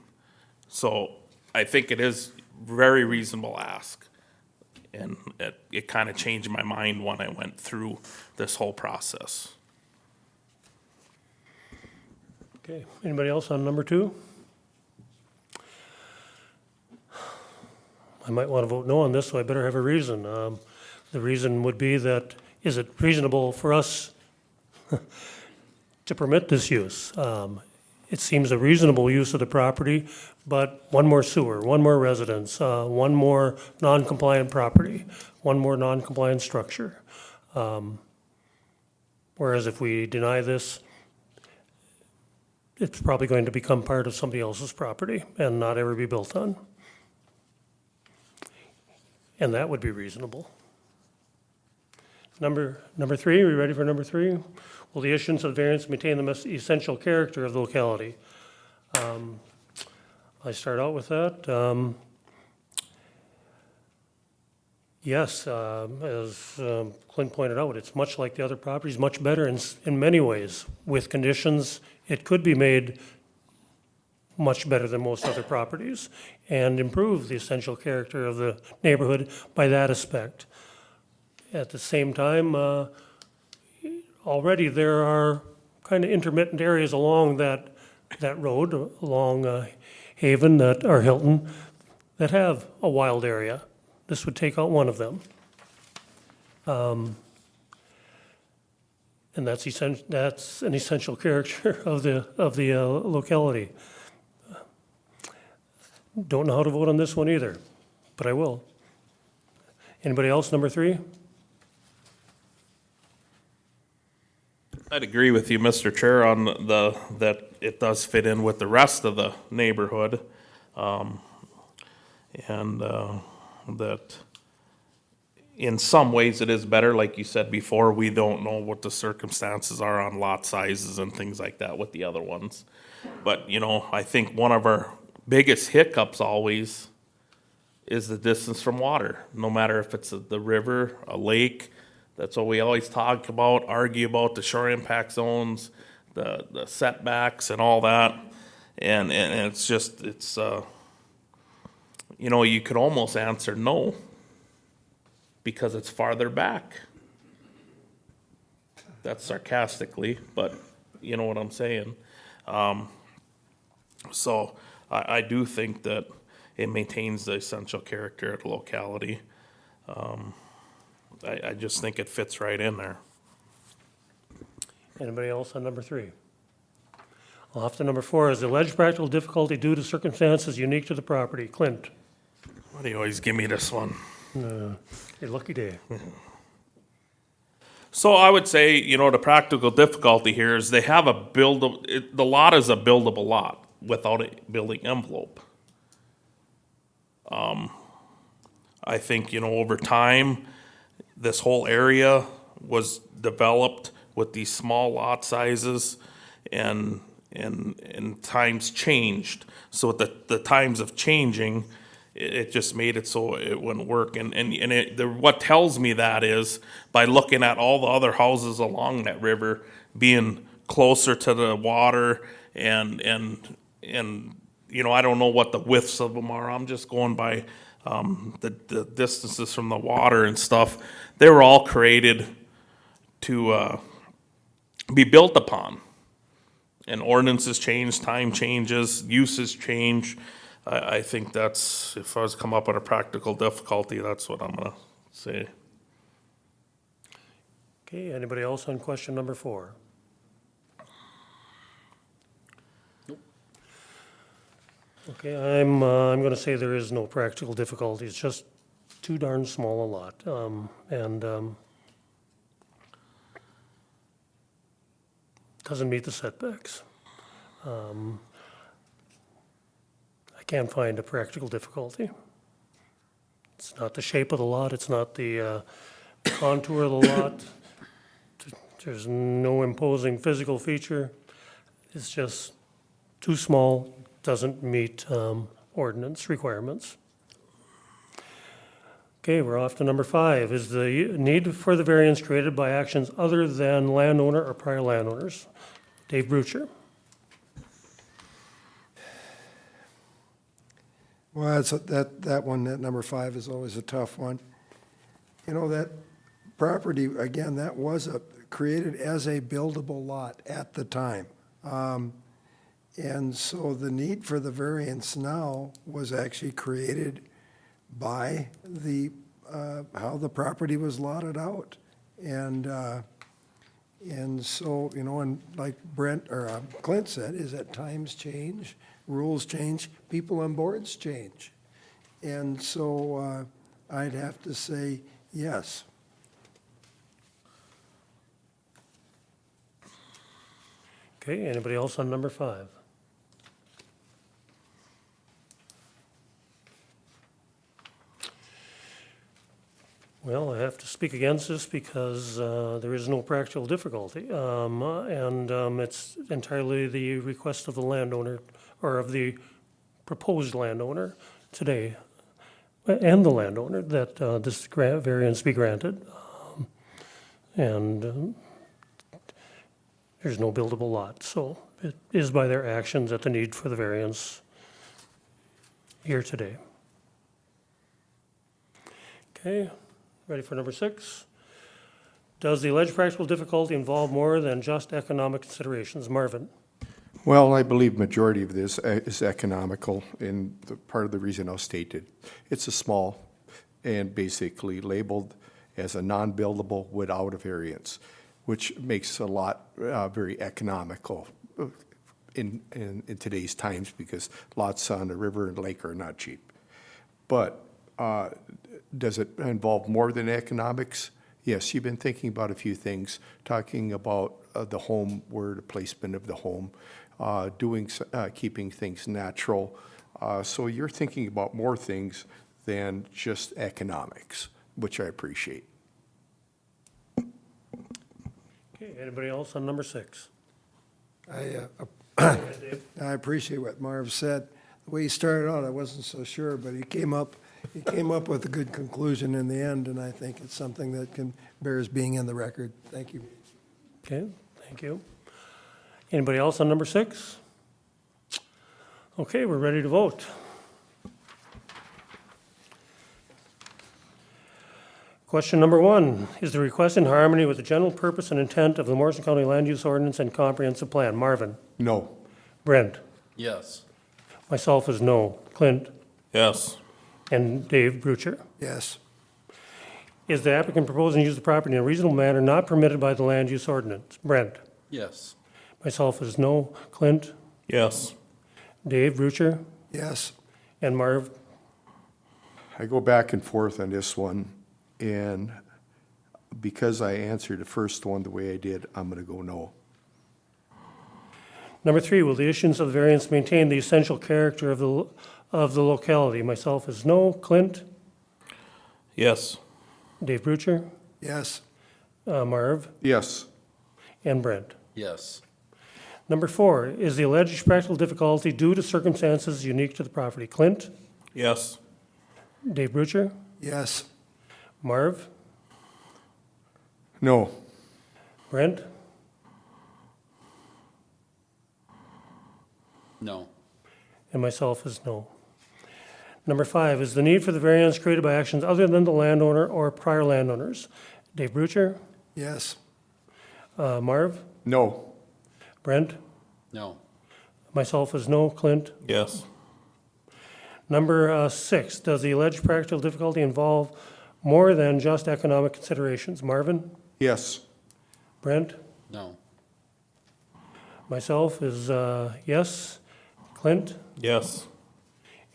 So I think it is very reasonable ask. And it kind of changed my mind when I went through this whole process. Okay, anybody else on number 2? I might want to vote no on this, so I better have a reason. The reason would be that, is it reasonable for us to permit this use? It seems a reasonable use of the property, but one more sewer, one more residence, one more non-compliant property, one more non-compliant structure. Whereas if we deny this, it's probably going to become part of somebody else's property and not ever be built on. And that would be reasonable. Number 3, are we ready for number 3? Will the issuance of variance maintain the essential character of the locality? I start out with that. Yes, as Clint pointed out, it's much like the other properties, much better in many ways. With conditions, it could be made much better than most other properties and improve the essential character of the neighborhood by that aspect. At the same time, already there are kind of intermittent areas along that road, along Haven or Hilton, that have a wild area. This would take out one of them. And that's an essential character of the locality. Don't know how to vote on this one either, but I will. Anybody else, number 3? I'd agree with you, Mr. Chair, on that it does fit in with the rest of the neighborhood. That in some ways it is better, like you said before, we don't know what the circumstances are on lot sizes and things like that with the other ones. But, I think one of our biggest hiccups always is the distance from water, no matter if it's the river, a lake. That's what we always talk about, argue about, the shore impact zones, the setbacks and all that. And it's just, you could almost answer no, because it's farther back. That's sarcastically, but you know what I'm saying. So I do think that it maintains the essential character of the locality. I just think it fits right in there. Anybody else on number 3? Off to number 4, is the alleged practical difficulty due to circumstances unique to the property? Clint? Why do you always give me this one? Your lucky day. So I would say, the practical difficulty here is they have the lot is a buildable lot without a building envelope. I think, over time, this whole area was developed with these small lot sizes, and times changed. So with the times of changing, it just made it so it wouldn't work. What tells me that is by looking at all the other houses along that river being closer to the water, and I don't know what the widths of them are. I'm just going by the distances from the water and stuff. They were all created to be built upon. And ordinances change, time changes, uses change. I think that's, if I was to come up with a practical difficulty, that's what I'm gonna say. Okay, anybody else on question number 4? Okay, I'm gonna say there is no practical difficulty, it's just too darn small a lot, doesn't meet the setbacks. I can't find a practical difficulty. It's not the shape of the lot, it's not the contour of the lot. There's no imposing physical feature. It's just too small, doesn't meet ordinance requirements. Okay, we're off to number 5. Is the need for the variance created by actions other than landowner or prior landowners? Dave Brucher. Well, that one, that number 5 is always a tough one. You know, that property, again, that was created as a buildable lot at the time. And so the need for the variance now was actually created by how the property was lotted out. And so, you know, and like Clint said, is that times change, rules change, people on boards change. And so I'd have to say yes. Okay, anybody else on number 5? Well, I have to speak against this because there is no practical difficulty. It's entirely the request of the landowner, or of the proposed landowner today, and the landowner, that this variance be granted. There's no buildable lot, so it is by their actions that the need for the variance here today. Okay. Ready for number 6? Does the alleged practical difficulty involve more than just economic considerations? Marvin? Well, I believe majority of this is economical, and part of the reason I'll state it. It's a small and basically labeled as a non-buildable without a variance, which makes a lot very economical in today's times, because lots on the river and lake are not cheap. But does it involve more than economics? Yes, you've been thinking about a few things, talking about the home, where the placement of the home, keeping things natural. So you're thinking about more things than just economics, which I appreciate. Okay, anybody else on number 6? I appreciate what Marv said. The way he started out, I wasn't so sure, but he came up with a good conclusion in the end, and I think it's something that bears being in the record. Thank you. Okay, thank you. Anybody else on number 6? Okay, we're ready to vote. Question number 1, is the request in harmony with the general purpose and intent of the Morrison County Land Use Ordinance and Comprehensive Plan? Marvin? No. Brent? Yes. Myself is no. Clint? Yes. And Dave Brucher? Yes. Is the applicant proposing to use the property in a reasonable manner not permitted by the land use ordinance? Brent? Yes. Myself is no. Clint? Yes. Dave Brucher? Yes. And Marv? I go back and forth on this one, and because I answered the first one the way I did, I'm going to go no. Number 3, will the issuance of the variance maintain the essential character of the locality? Myself is no. Clint? Yes. Dave Brucher? Yes. Marv? Yes. And Brent? Yes. Number 4, is the alleged practical difficulty due to circumstances unique to the property? Clint? Yes. Dave Brucher? Yes. Marv? No. Brent? No. And myself is no. Number 5, is the need for the variance created by actions other than the landowner or prior landowners? Dave Brucher? Yes. Marv? No. Brent? No. Myself is no. Clint? Yes. Number 6, does the alleged practical difficulty involve more than just economic considerations? Marvin? Yes. Brent? No. Myself is yes. Clint? Yes.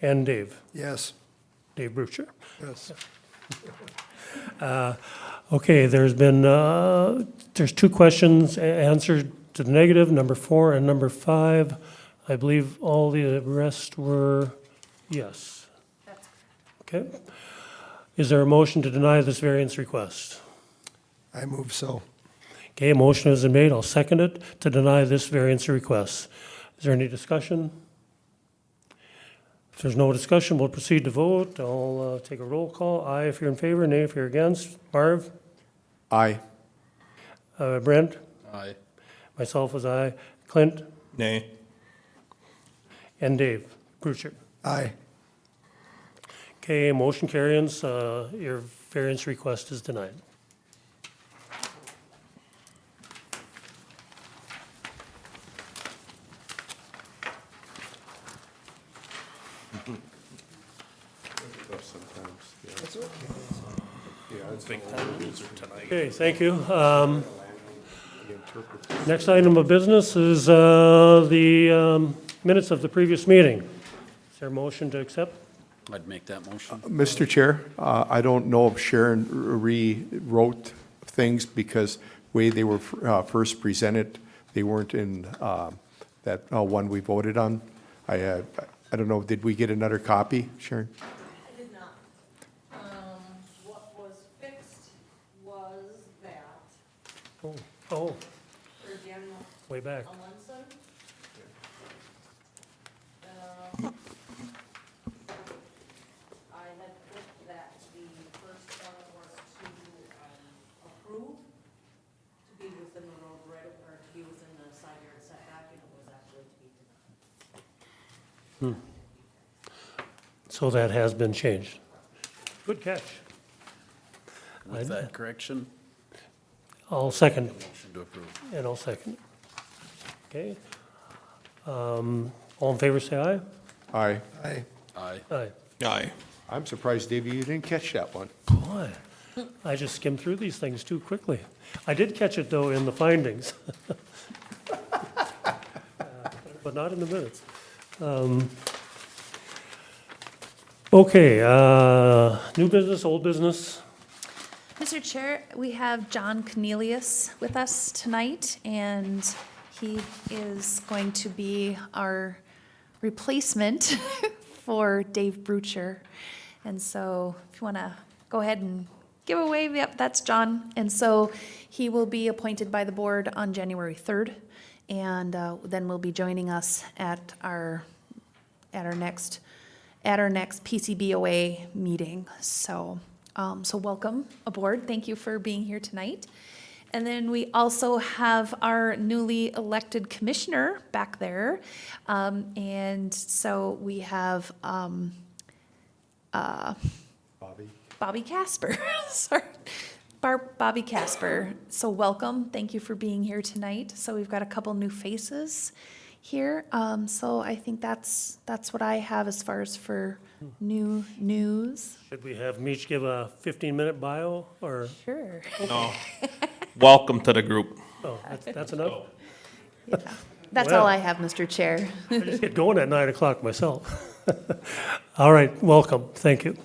And Dave? Yes. Dave Brucher. Yes. Okay, there's 2 questions answered to the negative, number 4 and number 5. I believe all the rest were yes. Okay. Is there a motion to deny this variance request? I move so. Okay, a motion has been made. I'll second it to deny this variance request. Is there any discussion? If there's no discussion, we'll proceed to vote. I'll take a roll call. Aye if you're in favor, nay if you're against. Marv? Aye. Brent? Aye. Myself is aye. Clint? Nay. And Dave Brucher. Aye. Okay, motion carries. Your variance request is denied. That's okay. Okay, thank you. Next item of business is the minutes of the previous meeting. Is there a motion to accept? I'd make that motion. Mr. Chair, I don't know if Sharon rewrote things because way they were first presented, they weren't in that one we voted on. I don't know, did we get another copy, Sharon? I did not. What was fixed was that Oh, for Daniel way back. Alonson. I had put that the first one was to approve to be within the road right, or to be within the side yard setback, and it was actually to be denied. So that has been changed. Good catch. With that correction, I'll second, motion to approve. and I'll second. Okay. All in favor, say aye. Aye. Aye. Aye. Aye. Aye. I'm surprised, Davey, you didn't catch that one. Boy, I just skimmed through these things too quickly. I did catch it, though, in the findings. But not in the minutes. Okay, new business, old business. Mr. Chair, we have John Cornelius with us tonight, and he is going to be our replacement for Dave Brucher. And so if you want to go ahead and give a wave, yep, that's John. And so he will be appointed by the board on January 3rd, and then will be joining us at our next PCBOA meeting. So welcome aboard. Thank you for being here tonight. And then we also have our newly elected commissioner back there. And so we have Bobby Casper. Sorry. Bobby Casper. So welcome. Thank you for being here tonight. So we've got a couple new faces here. So I think that's what I have as far as for new news. Should we have Meach give a 15-minute bio, or, Sure. No. Welcome to the group. oh, that's enough? That's Well. all I have, Mr. Chair. I just get going at 9 o'clock myself. All right, welcome, thank you.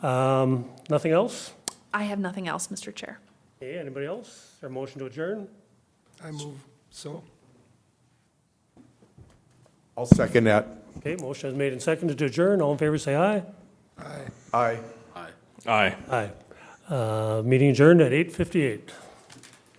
Nothing else? I have nothing else, Mr. Chair. Okay, anybody else? Is there a motion to adjourn? I move so. I'll second that. Okay, motion is made and seconded to adjourn. All in favor, say aye. Aye. Aye. Aye. Aye. Aye. Meeting adjourned at 8:58.